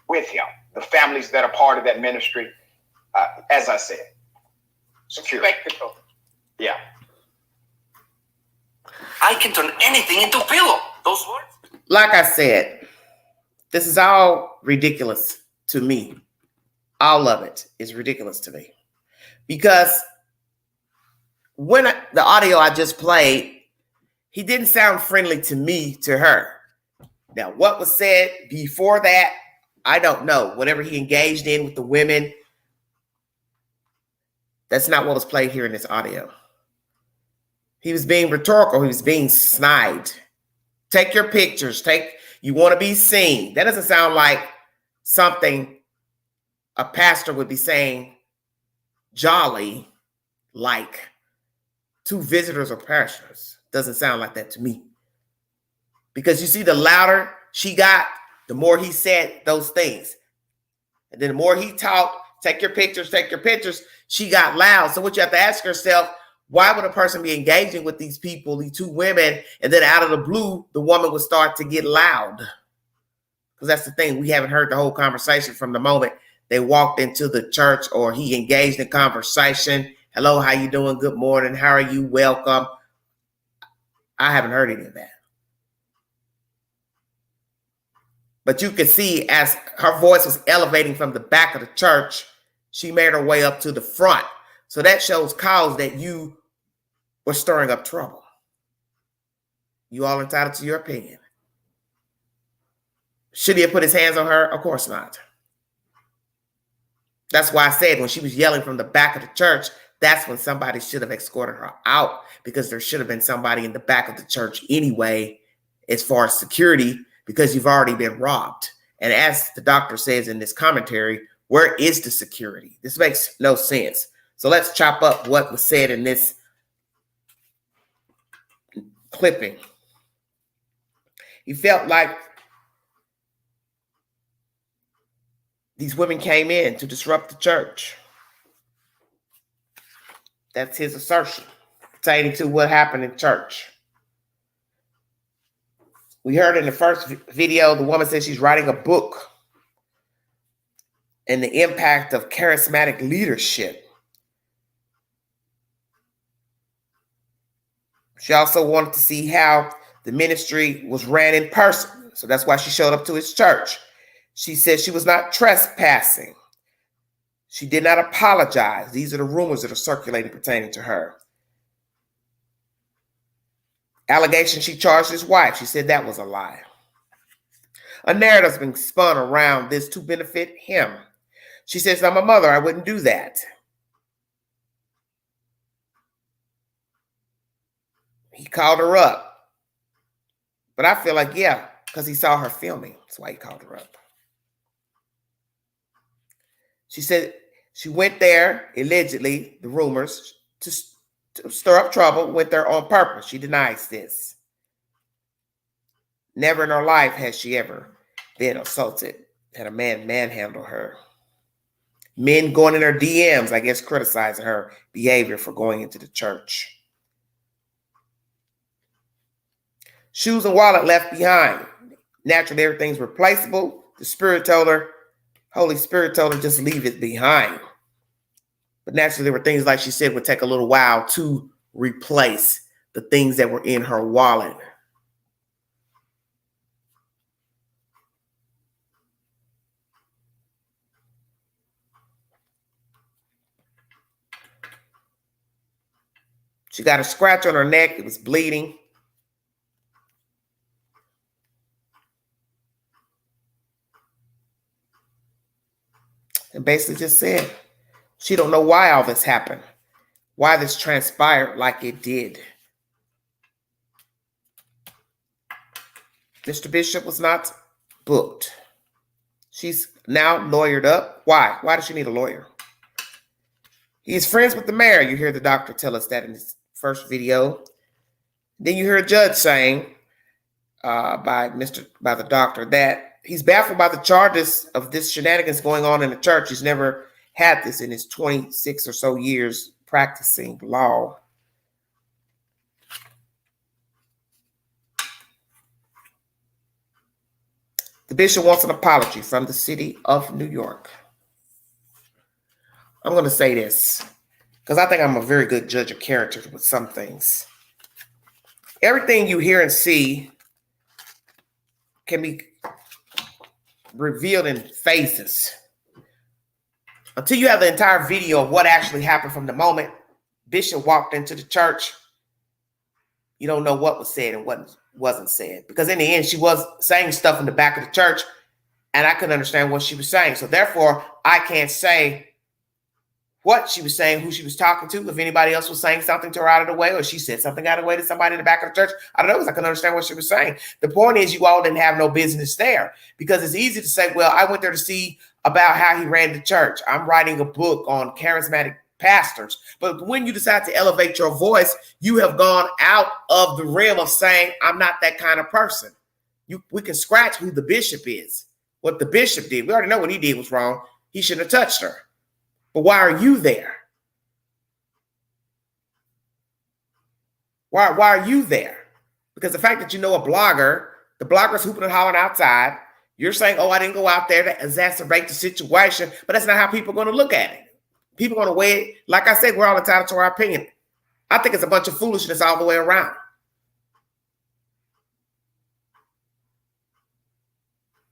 Speaker 7: with him. The families that are part of that ministry, as I said, secure.
Speaker 12: Spectacle.
Speaker 7: Yeah.
Speaker 13: I can turn anything into pillow. Those words.
Speaker 1: Like I said, this is all ridiculous to me. All of it is ridiculous to me. Because when the audio I just played, he didn't sound friendly to me, to her. Now, what was said before that, I don't know. Whatever he engaged in with the women, that's not what was played here in this audio. He was being rhetorical. He was being snide. Take your pictures. You want to be seen. That doesn't sound like something a pastor would be saying jolly like to visitors or parishioners. Doesn't sound like that to me. Because you see, the louder she got, the more he said those things. And then the more he talked, take your pictures, she got loud. So what you have to ask yourself, why would a person be engaging with these people, these two women, and then out of the blue, the woman would start to get loud? Because that's the thing. We haven't heard the whole conversation from the moment they walked into the church or he engaged in conversation. Hello, how you doing? Good morning. How are you? Welcome. I haven't heard any of that. But you could see as her voice was elevating from the back of the church, she made her way up to the front. So that shows cause that you were stirring up trouble. You all entitled to your opinion. Should he have put his hands on her? Of course not. That's why I said when she was yelling from the back of the church, that's when somebody should have escorted her out, because there should have been somebody in the back of the church anyway, as far as security, because you've already been robbed. And as the doctor says in this commentary, where is the security? This makes no sense. So let's chop up what was said in this clipping. He felt like these women came in to disrupt the church. That's his assertion pertaining to what happened in church. We heard in the first video, the woman said she's writing a book and the impact of charismatic leadership. She also wanted to see how the ministry was ran in person. So that's why she showed up to his church. She said she was not trespassing. She did not apologize. These are the rumors that are circulating pertaining to her. Allegation she charged his wife. She said that was a lie. A narrative's been spun around this to benefit him. She says, I'm a mother. I wouldn't do that. He called her up. But I feel like, yeah, because he saw her filming. That's why he called her up. She said she went there, allegedly, the rumors, to stir up trouble, went there on purpose. She denies this. Never in her life has she ever been assaulted. Had a man manhandle her. Men going in her DMs, I guess, criticizing her behavior for going into the church. Shoes and wallet left behind. Naturally, everything's replaceable. The Spirit told her, Holy Spirit told her, just leave it behind. But naturally, there were things, like she said, would take a little while to replace the things that were in her wallet. She got a scratch on her neck. It was bleeding. And basically just said she don't know why all this happened, why this transpired like it did. Mr. Bishop was not booked. She's now lawyered up. Why? Why does she need a lawyer? He is friends with the mayor. You hear the doctor tell us that in his first video. Then you hear a judge saying by the doctor that he's baffled by the charges of this shenanigans going on in the church. He's never had this in his 26 or so years practicing law. The bishop wants an apology from the city of New York. I'm going to say this because I think I'm a very good judge of character with some things. Everything you hear and see can be revealed in phases. Until you have the entire video of what actually happened from the moment Bishop walked into the church, you don't know what was said and what wasn't said. Because in the end, she was saying stuff in the back of the church, and I couldn't understand what she was saying. So therefore, I can't say what she was saying, who she was talking to, if anybody else was saying something to her out of the way, or she said something out of the way to somebody in the back of the church. I don't know, because I couldn't understand what she was saying. The point is, you all didn't have no business there, because it's easy to say, well, I went there to see about how he ran the church. I'm writing a book on charismatic pastors. But when you decide to elevate your voice, you have gone out of the realm of saying, I'm not that kind of person. We can scratch who the bishop is, what the bishop did. We already know what he did was wrong. He shouldn't have touched her. But why are you there? Why are you there? Because the fact that you know a blogger, the blogger's hooping and hollering outside, you're saying, oh, I didn't go out there to exacerbate the situation, but that's not how people are going to look at it. People are going to weigh it. Like I said, we're all entitled to our opinion. I think it's a bunch of foolishness all the way around.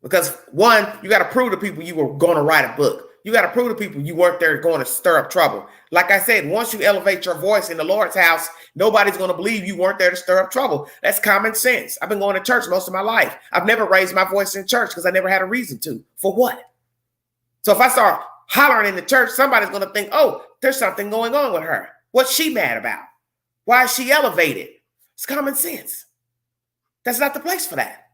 Speaker 1: Because one, you got to prove to people you were going to write a book. You got to prove to people you weren't there going to stir up trouble. Like I said, once you elevate your voice in the Lord's house, nobody's going to believe you weren't there to stir up trouble. That's common sense. I've been going to church most of my life. I've never raised my voice in church because I never had a reason to. For what? So if I start hollering in the church, somebody's going to think, oh, there's something going on with her. What's she mad about? Why is she elevated? It's common sense. That's not the place for that.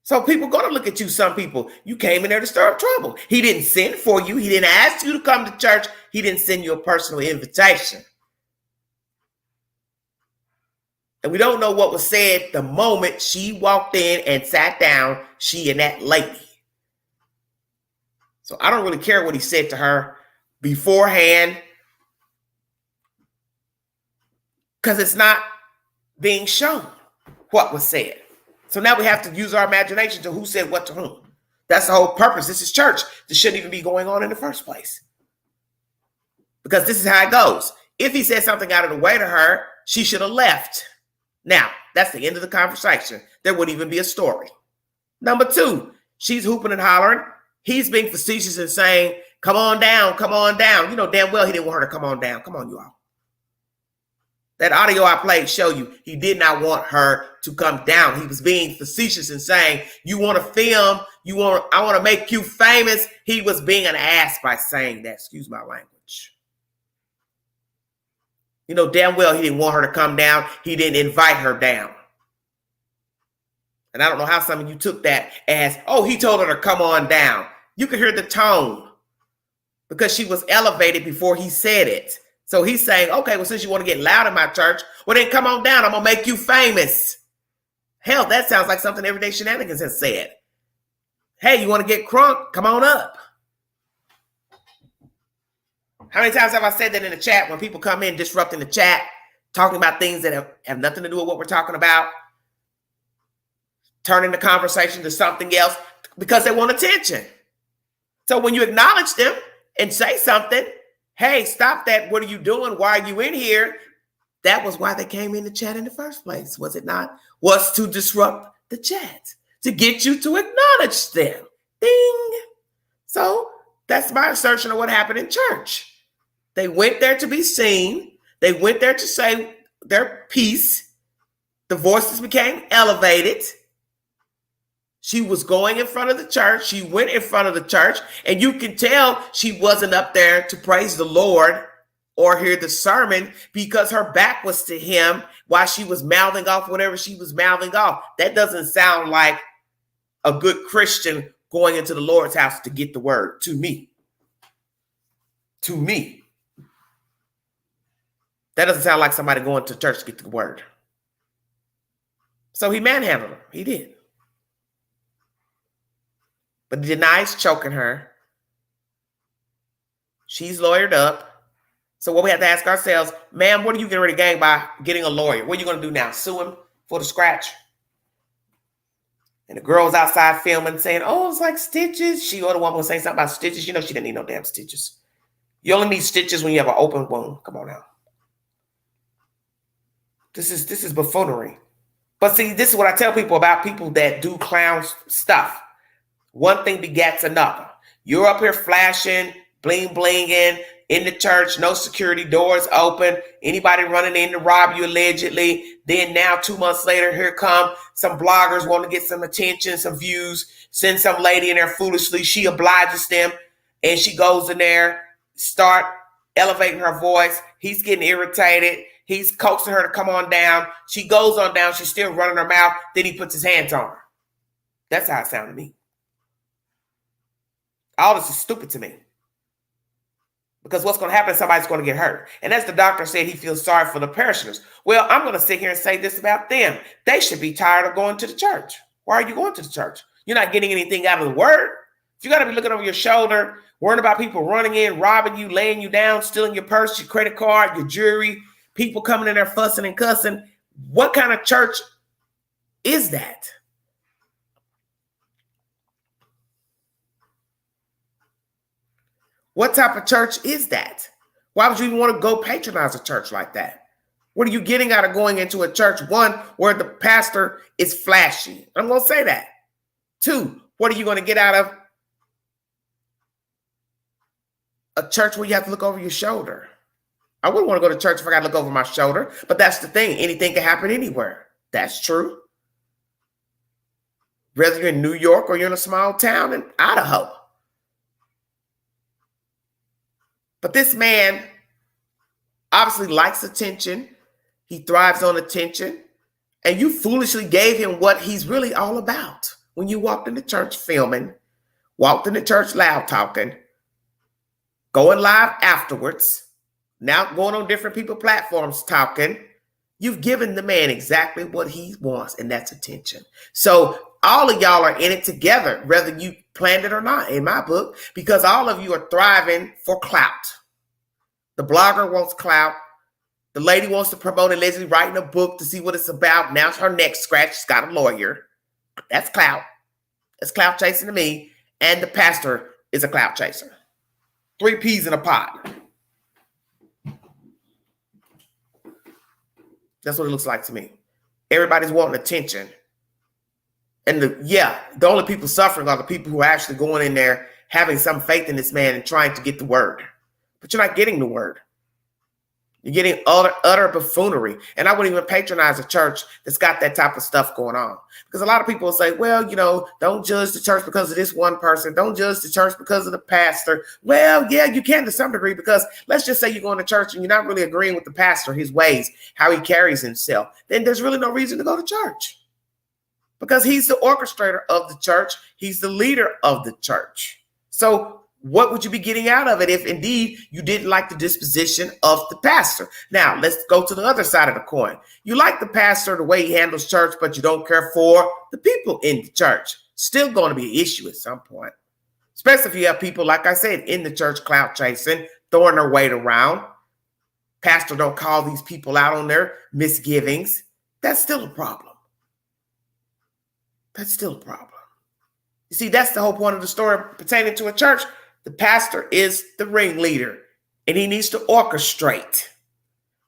Speaker 1: So people going to look at you, some people, you came in there to stir up trouble. He didn't send for you. He didn't ask you to come to church. He didn't send you a personal invitation. And we don't know what was said the moment she walked in and sat down, she and that lady. So I don't really care what he said to her beforehand, because it's not being shown what was said. So now we have to use our imagination to who said what to whom. That's the whole purpose. This is church. This shouldn't even be going on in the first place. Because this is how it goes. If he said something out of the way to her, she should have left. Now, that's the end of the conversation. There wouldn't even be a story. Number two, she's hooping and hollering. He's being facetious and saying, come on down, come on down. You know damn well he didn't want her to come on down. Come on, you all. That audio I played show you he did not want her to come down. He was being facetious and saying, you want to film, I want to make you famous. He was being an ass by saying that. Excuse my language. You know damn well he didn't want her to come down. He didn't invite her down. And I don't know how some of you took that as, oh, he told her to come on down. You could hear the tone because she was elevated before he said it. So he's saying, okay, well, since you want to get loud in my church, well, then come on down. I'm going to make you famous. Hell, that sounds like something Everyday Shenanigans has said. Hey, you want to get crunk? Come on up. How many times have I said that in the chat when people come in disrupting the chat, talking about things that have nothing to do with what we're talking about, turning the conversation to something else because they want attention. So when you acknowledge them and say something, hey, stop that. What are you doing? Why are you in here? That was why they came in the chat in the first place, was it not? Was to disrupt the chat, to get you to acknowledge them. Ding. So that's my assertion of what happened in church. They went there to be seen. They went there to say their piece. The voices became elevated. She was going in front of the church. She went in front of the church, and you can tell she wasn't up there to praise the Lord or hear the sermon because her back was to him while she was mouthing off whatever she was mouthing off. That doesn't sound like a good Christian going into the Lord's house to get the word to me. To me. That doesn't sound like somebody going to church to get the word. So he manhandled her. He did. But he denies choking her. She's lawyered up. So what we have to ask ourselves, ma'am, what are you getting ready to gain by getting a lawyer? What are you going to do now? Sue him for the scratch? And the girl was outside filming saying, oh, it's like stitches. She or the woman was saying something about stitches. You know she didn't need no damn stitches. You only need stitches when you have an open wound. Come on now. This is buffoonery. But see, this is what I tell people about people that do clown stuff. One thing begets another. You're up here flashing, bling blinging in the church, no security, doors open, anybody running in to rob you allegedly. Then now 2 months later, here come some bloggers want to get some attention, some views, send some lady in there foolishly. She obliges them and she goes in there, start elevating her voice. He's getting irritated. He's coaxing her to come on down. She goes on down. She's still running her mouth. Then he puts his hands on her. That's how it sounded to me. All this is stupid to me. Because what's going to happen is somebody's going to get hurt. And as the doctor said, he feels sorry for the parishioners. Well, I'm going to sit here and say this about them. They should be tired of going to the church. Why are you going to the church? You're not getting anything out of the word. If you got to be looking over your shoulder, worrying about people running in, robbing you, laying you down, stealing your purse, your credit card, your jewelry, people coming in there fussing and cussing, what kind of church is that? What type of church is that? Why would you even want to go patronize a church like that? What are you getting out of going into a church? One, where the pastor is flashy. I'm going to say that. Two, what are you going to get out of a church where you have to look over your shoulder? I wouldn't want to go to church if I got to look over my shoulder. But that's the thing. Anything can happen anywhere. That's true. Whether you're in New York or you're in a small town in Idaho. But this man obviously likes attention. He thrives on attention. And you foolishly gave him what he's really all about. When you walked into church filming, walked into church loud talking, going live afterwards, now going on different people platforms talking, you've given the man exactly what he wants, and that's attention. So all of y'all are in it together, whether you planned it or not, in my book, because all of you are thriving for clout. The blogger wants clout. The lady wants to promote allegedly writing a book to see what it's about. Now her neck scratched. She's got a lawyer. That's clout. That's clout chasing to me. And the pastor is a clout chaser. 3 peas in a pot. That's what it looks like to me. Everybody's wanting attention. And the only people suffering are the people who are actually going in there, having some faith in this man and trying to get the word. But you're not getting the word. You're getting utter buffoonery. And I wouldn't even patronize a church that's got that type of stuff going on. Because a lot of people will say, well, don't judge the church because of this one person. Don't judge the church because of the pastor. Well, yeah, you can to some degree, because let's just say you're going to church and you're not really agreeing with the pastor, his ways, how he carries himself. Then there's really no reason to go to church. Because he's the orchestrator of the church. He's the leader of the church. So what would you be getting out of it if indeed you didn't like the disposition of the pastor? Now, let's go to the other side of the coin. You like the pastor, the way he handles church, but you don't care for the people in the church. Still going to be an issue at some point. Especially if you have people, like I said, in the church clout chasing, throwing their weight around. Pastor don't call these people out on their misgivings. That's still a problem. That's still a problem. You see, that's the whole point of the story pertaining to a church. The pastor is the ringleader, and he needs to orchestrate.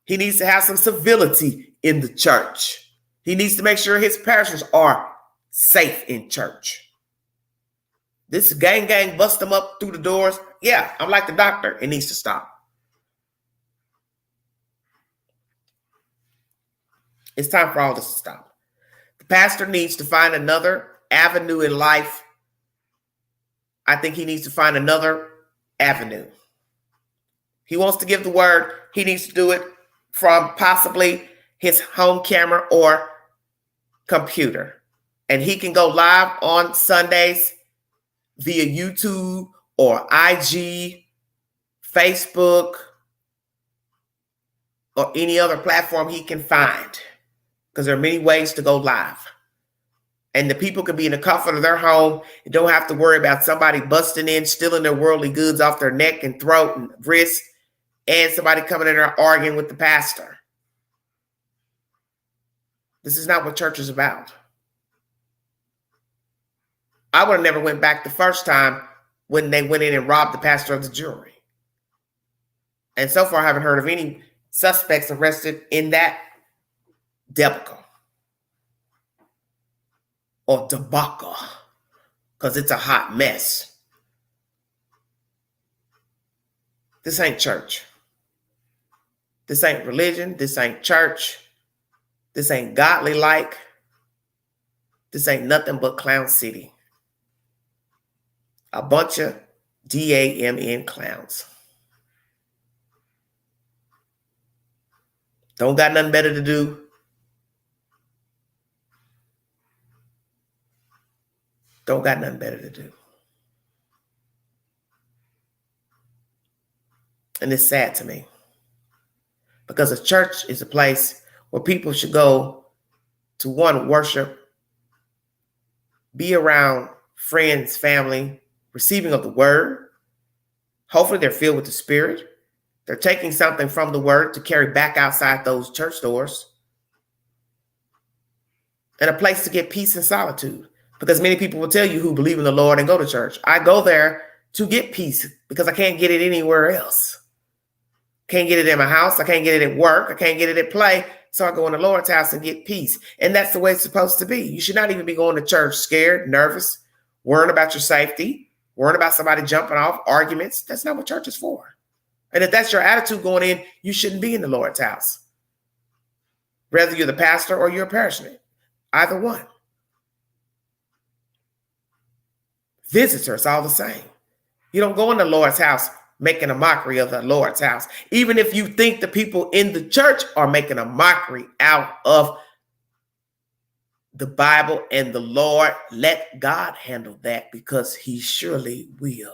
Speaker 1: He needs to have some civility in the church. He needs to make sure his parishioners are safe in church. This gang bust them up through the doors. Yeah, I'm like the doctor. It needs to stop. It's time for all this to stop. The pastor needs to find another avenue in life. I think he needs to find another avenue. He wants to give the word. He needs to do it from possibly his home camera or computer. And he can go live on Sundays via YouTube or IG, Facebook, or any other platform he can find, because there are many ways to go live. And the people can be in the comfort of their home and don't have to worry about somebody busting in, stealing their worldly goods off their neck and throat and wrist, and somebody coming in there arguing with the pastor. This is not what church is about. I would have never went back the first time when they went in and robbed the pastor of the jewelry. And so far, I haven't heard of any suspects arrested in that debacle or debacle, because it's a hot mess. This ain't church. This ain't religion. This ain't church. This ain't godly like. This ain't nothing but Clown City. A bunch of DAMN clowns. Don't got nothing better to do. Don't got nothing better to do. And it's sad to me, because a church is a place where people should go to, one, worship, be around friends, family, receiving of the word. Hopefully they're filled with the Spirit. They're taking something from the word to carry back outside those church doors. And a place to get peace and solitude. Because many people will tell you who believe in the Lord and go to church, I go there to get peace because I can't get it anywhere else. Can't get it in my house. I can't get it at work. I can't get it at play. So I go in the Lord's house and get peace. And that's the way it's supposed to be. You should not even be going to church scared, nervous, worrying about your safety, worrying about somebody jumping off, arguments. That's not what church is for. And if that's your attitude going in, you shouldn't be in the Lord's house. Whether you're the pastor or you're a parishioner, either one. Visitors, all the same. You don't go in the Lord's house making a mockery of the Lord's house. Even if you think the people in the church are making a mockery out of the Bible and the Lord, let God handle that, because he surely will.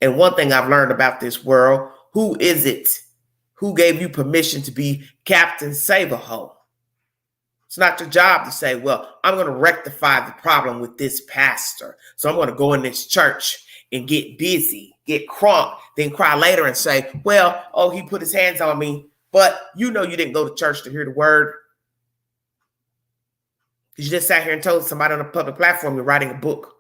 Speaker 1: And one thing I've learned about this world, who is it who gave you permission to be Captain Save-A-Ho? It's not your job to say, well, I'm going to rectify the problem with this pastor, so I'm going to go in this church and get busy, get crunk, then cry later and say, well, oh, he put his hands on me, but you know you didn't go to church to hear the word. You just sat here and told somebody on a public platform you're writing a book.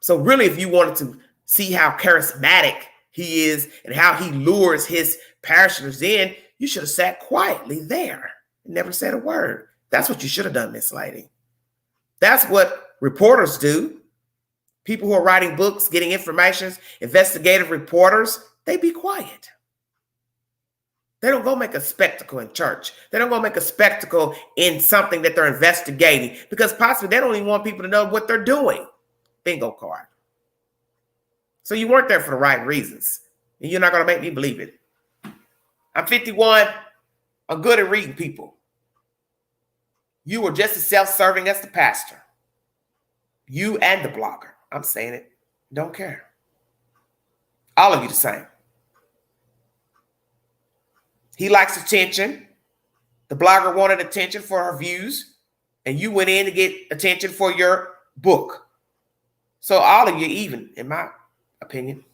Speaker 1: So really, if you wanted to see how charismatic he is and how he lures his parishioners in, you should have sat quietly there and never said a word. That's what you should have done, Miss Lady. That's what reporters do. People who are writing books, getting information, investigative reporters, they be quiet. They don't go make a spectacle in church. They don't go make a spectacle in something that they're investigating, because possibly they don't even want people to know what they're doing. Bingo card. So you weren't there for the right reasons, and you're not going to make me believe it. I'm 51. I'm good at reading people. You were just as self-serving as the pastor. You and the blogger. I'm saying it. Don't care. All of you the same. He likes attention. The blogger wanted attention for her views, and you went in to get attention for your book. So all of you even, in my opinion.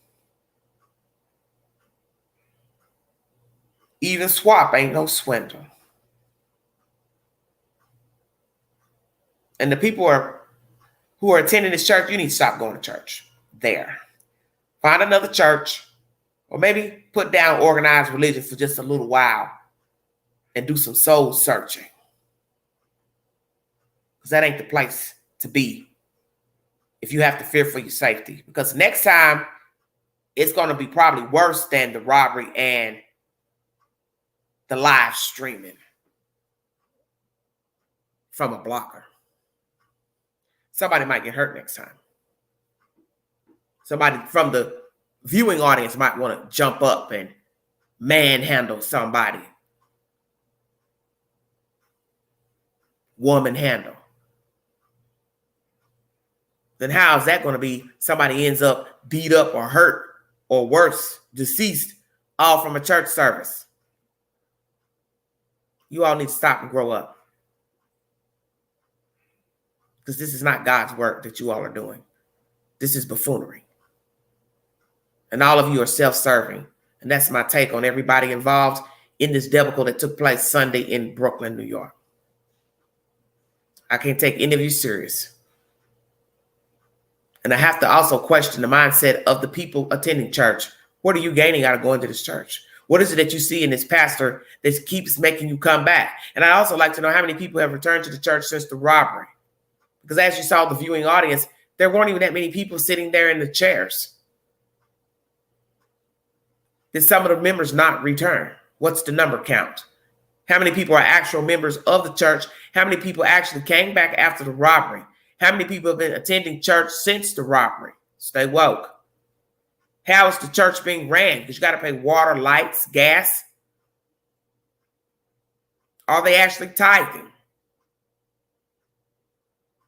Speaker 1: Even swap ain't no swindle. And the people who are attending this church, you need to stop going to church there. Find another church, or maybe put down organized religion for just a little while and do some soul searching. Because that ain't the place to be if you have to fear for your safety. Because next time, it's going to be probably worse than the robbery and the live streaming from a blocker. Somebody might get hurt next time. Somebody from the viewing audience might want to jump up and manhandle somebody. Woman handle. Then how is that going to be somebody ends up beat up or hurt or worse, deceased, all from a church service. You all need to stop and grow up. Because this is not God's work that you all are doing. This is buffoonery. And all of you are self-serving. And that's my take on everybody involved in this debacle that took place Sunday in Brooklyn, New York. I can't take any of you serious. And I have to also question the mindset of the people attending church. What are you gaining out of going to this church? What is it that you see in this pastor that keeps making you come back? And I'd also like to know how many people have returned to the church since the robbery. Because as you saw the viewing audience, there weren't even that many people sitting there in the chairs. Did some of the members not return? What's the number count? How many people are actual members of the church? How many people actually came back after the robbery? How many people have been attending church since the robbery? Stay woke. How is the church being ran? Because you got to pay water, lights, gas. Are they actually tithing?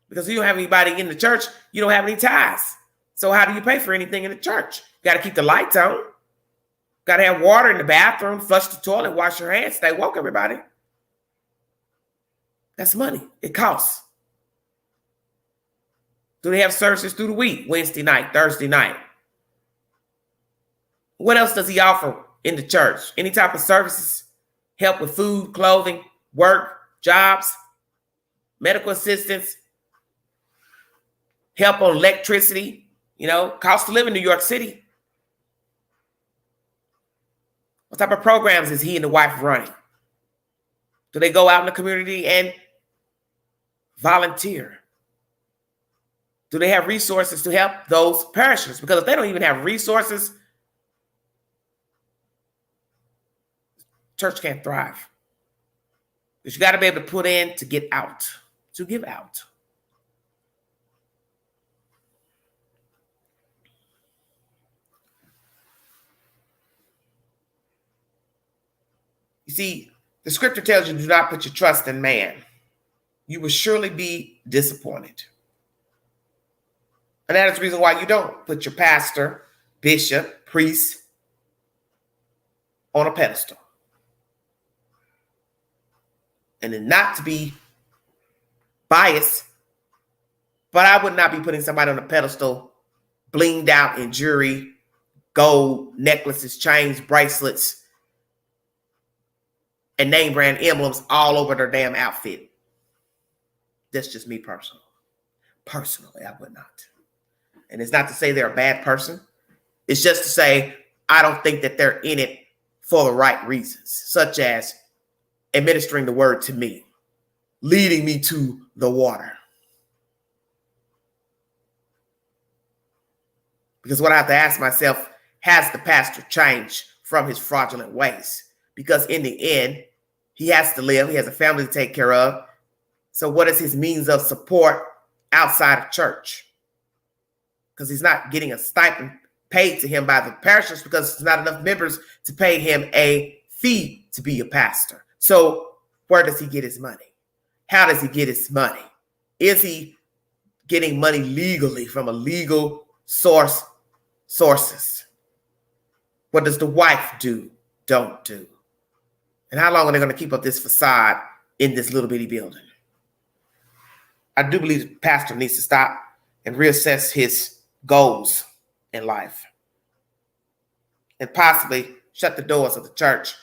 Speaker 1: Because if you don't have anybody in the church, you don't have any tithes. So how do you pay for anything in the church? You got to keep the lights on. Got to have water in the bathroom, flush the toilet, wash your hands. Stay woke, everybody. That's money. It costs. Do they have services through the week? Wednesday night, Thursday night. What else does he offer in the church? Any type of services? Help with food, clothing, work, jobs, medical assistance, help on electricity, cost of living in New York City. What type of programs is he and the wife running? Do they go out in the community and volunteer? Do they have resources to help those parishioners? Because if they don't even have resources, church can't thrive. But you got to be able to put in to get out, to give out. You see, the scripture tells you do not put your trust in man. You will surely be disappointed. And that is the reason why you don't put your pastor, bishop, priest on a pedestal. And then not to be biased, but I would not be putting somebody on a pedestal, blinged out in jewelry, gold necklaces, chains, bracelets, and name brand emblems all over their damn outfit. That's just me personally. Personally, I would not. And it's not to say they're a bad person. It's just to say I don't think that they're in it for the right reasons, such as administering the word to me, leading me to the water. Because what I have to ask myself, has the pastor changed from his fraudulent ways? Because in the end, he has to live. He has a family to take care of. So what is his means of support outside of church? Because he's not getting a stipend paid to him by the parishioners because there's not enough members to pay him a fee to be a pastor. So where does he get his money? How does he get his money? Is he getting money legally from a legal sources? What does the wife do? Don't do? And how long are they going to keep up this facade in this little bitty building? I do believe the pastor needs to stop and reassess his goals in life and possibly shut the doors of the church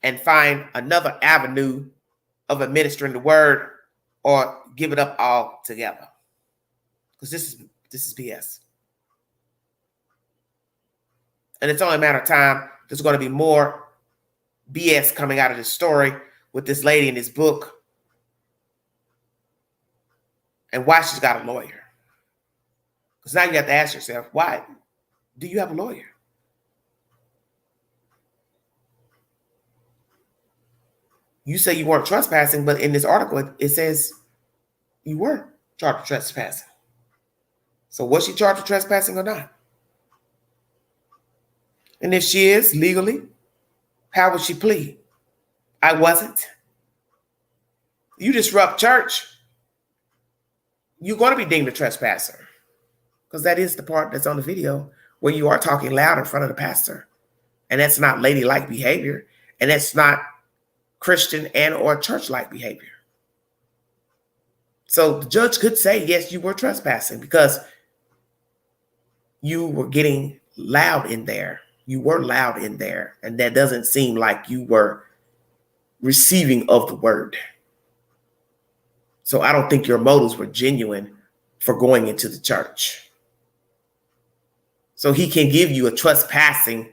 Speaker 1: and find another avenue of administering the word or give it up altogether. Because this is BS. And it's only a matter of time. There's going to be more BS coming out of this story with this lady in this book and why she's got a lawyer. Because now you have to ask yourself, why do you have a lawyer? You say you weren't trespassing, but in this article, it says you weren't charged with trespassing. So was she charged with trespassing or not? And if she is legally, how would she plead? I wasn't. You disrupt church, you're going to be deemed a trespasser. Because that is the part that's on the video where you are talking loud in front of the pastor. And that's not ladylike behavior. And that's not Christian and or church-like behavior. So the judge could say, yes, you were trespassing because you were getting loud in there. You were loud in there. And that doesn't seem like you were receiving of the word. So I don't think your motives were genuine for going into the church. So he can give you a trespassing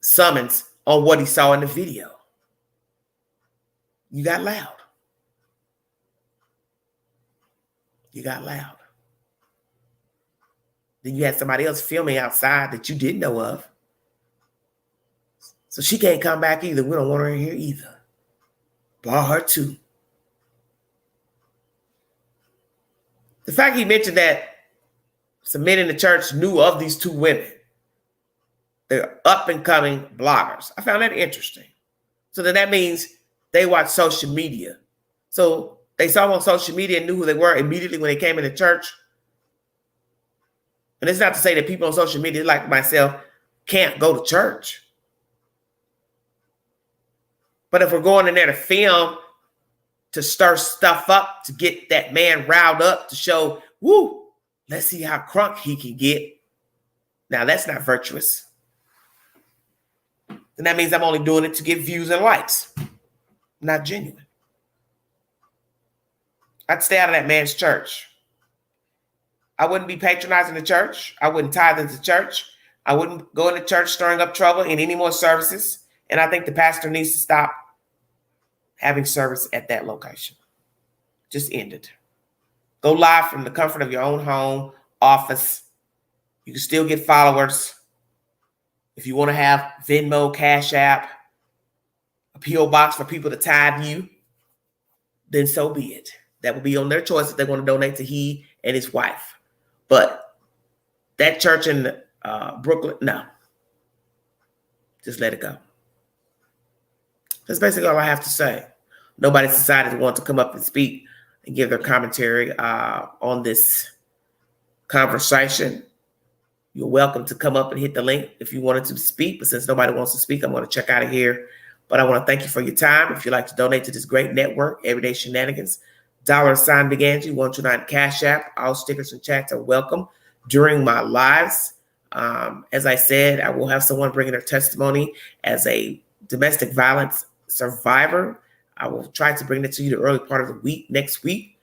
Speaker 1: summons on what he saw in the video. You got loud. You got loud. Then you had somebody else filming outside that you didn't know of. So she can't come back either. We don't want her in here either. Bar her too. The fact he mentioned that some men in the church knew of these two women. They're up and coming bloggers. I found that interesting. So then that means they watch social media. So they saw them on social media and knew who they were immediately when they came into church. And it's not to say that people on social media like myself can't go to church. But if we're going in there to film, to stir stuff up, to get that man riled up, to show, woo, let's see how crunk he can get. Now, that's not virtuous. And that means I'm only doing it to get views and likes. Not genuine. I'd stay out of that man's church. I wouldn't be patronizing the church. I wouldn't tithe into church. I wouldn't go into church stirring up trouble in any more services. And I think the pastor needs to stop having service at that location. Just end it. Go live from the comfort of your own home, office. You can still get followers. If you want to have Venmo, Cash App, a P.O. box for people to tithe you, then so be it. That will be on their choice if they want to donate to he and his wife. But that church in Brooklyn, no. Just let it go. That's basically all I have to say. Nobody's decided to want to come up and speak and give their commentary on this conversation. You're welcome to come up and hit the link if you wanted to speak. But since nobody wants to speak, I'm going to check out of here. But I want to thank you for your time. If you'd like to donate to this great network, Everyday Shenanigans, $ Big Angie, 129 Cash App. All stickers and chats are welcome during my lives. As I said, I will have someone bringing their testimony as a domestic violence survivor. I will try to bring that to you the early part of the week, next week.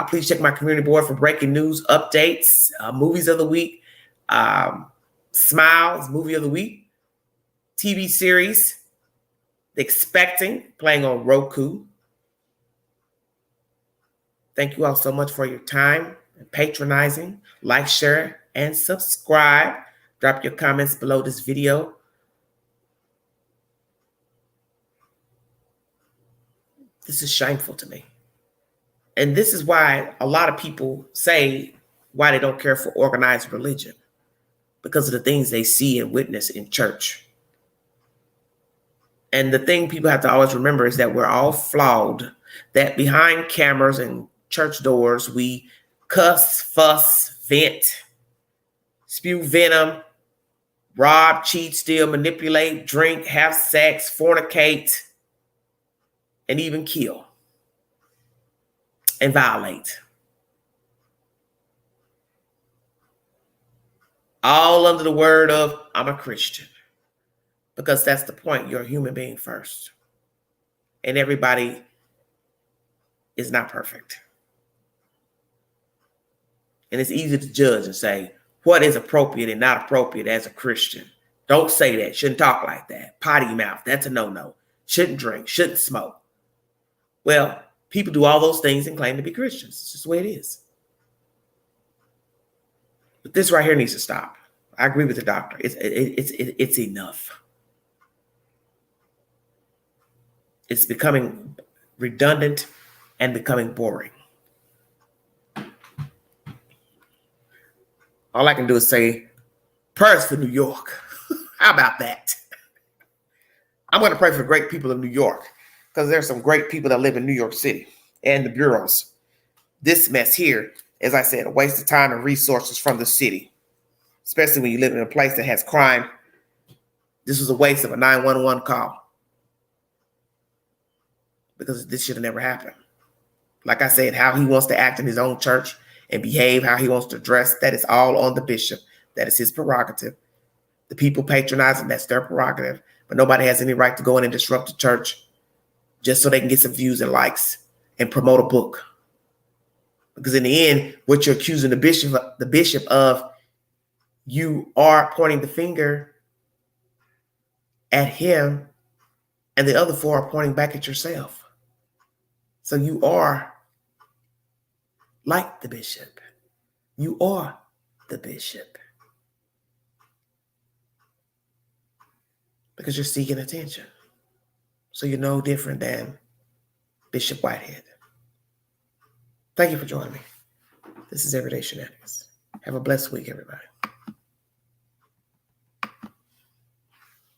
Speaker 1: Please check my community board for breaking news, updates, movies of the week, Smiles, movie of the week, TV series, The Expecting, playing on Roku. Thank you all so much for your time and patronizing. Like, share, and subscribe. Drop your comments below this video. This is shameful to me. And this is why a lot of people say why they don't care for organized religion. Because of the things they see and witness in church. And the thing people have to always remember is that we're all flawed. That behind cameras and church doors, we cuss, fuss, vent, spew venom, rob, cheat, steal, manipulate, drink, have sex, fornicate, and even kill and violate. All under the word of, I'm a Christian. Because that's the point. You're a human being first. And everybody is not perfect. And it's easy to judge and say, what is appropriate and not appropriate as a Christian? Don't say that. Shouldn't talk like that. Potty mouth. That's a no-no. Shouldn't drink. Shouldn't smoke. Well, people do all those things and claim to be Christians. It's just the way it is. But this right here needs to stop. I agree with the doctor. It's enough. It's becoming redundant and becoming boring. All I can do is say, prayers for New York. How about that? I'm going to pray for great people in New York because there's some great people that live in New York City and the bureaus. This mess here As I said, a waste of time and resources from the city, especially when you live in a place that has crime. This was a waste of a 911 call because this should have never happened. Like I said, how he wants to act in his own church and behave, how he wants to dress, that is all on the bishop. That is his prerogative. The people patronizing, that's their prerogative. But nobody has any right to go in and disrupt the church just so they can get some views and likes and promote a book. Because in the end, what you're accusing the bishop of, you are pointing the finger at him, and the other four are pointing back at yourself. So you are like the bishop. You are the bishop. Because you're seeking attention. So you're no different than Bishop Whitehead. Thank you for joining me. This is Everyday Shenanigans. Have a blessed week, everybody.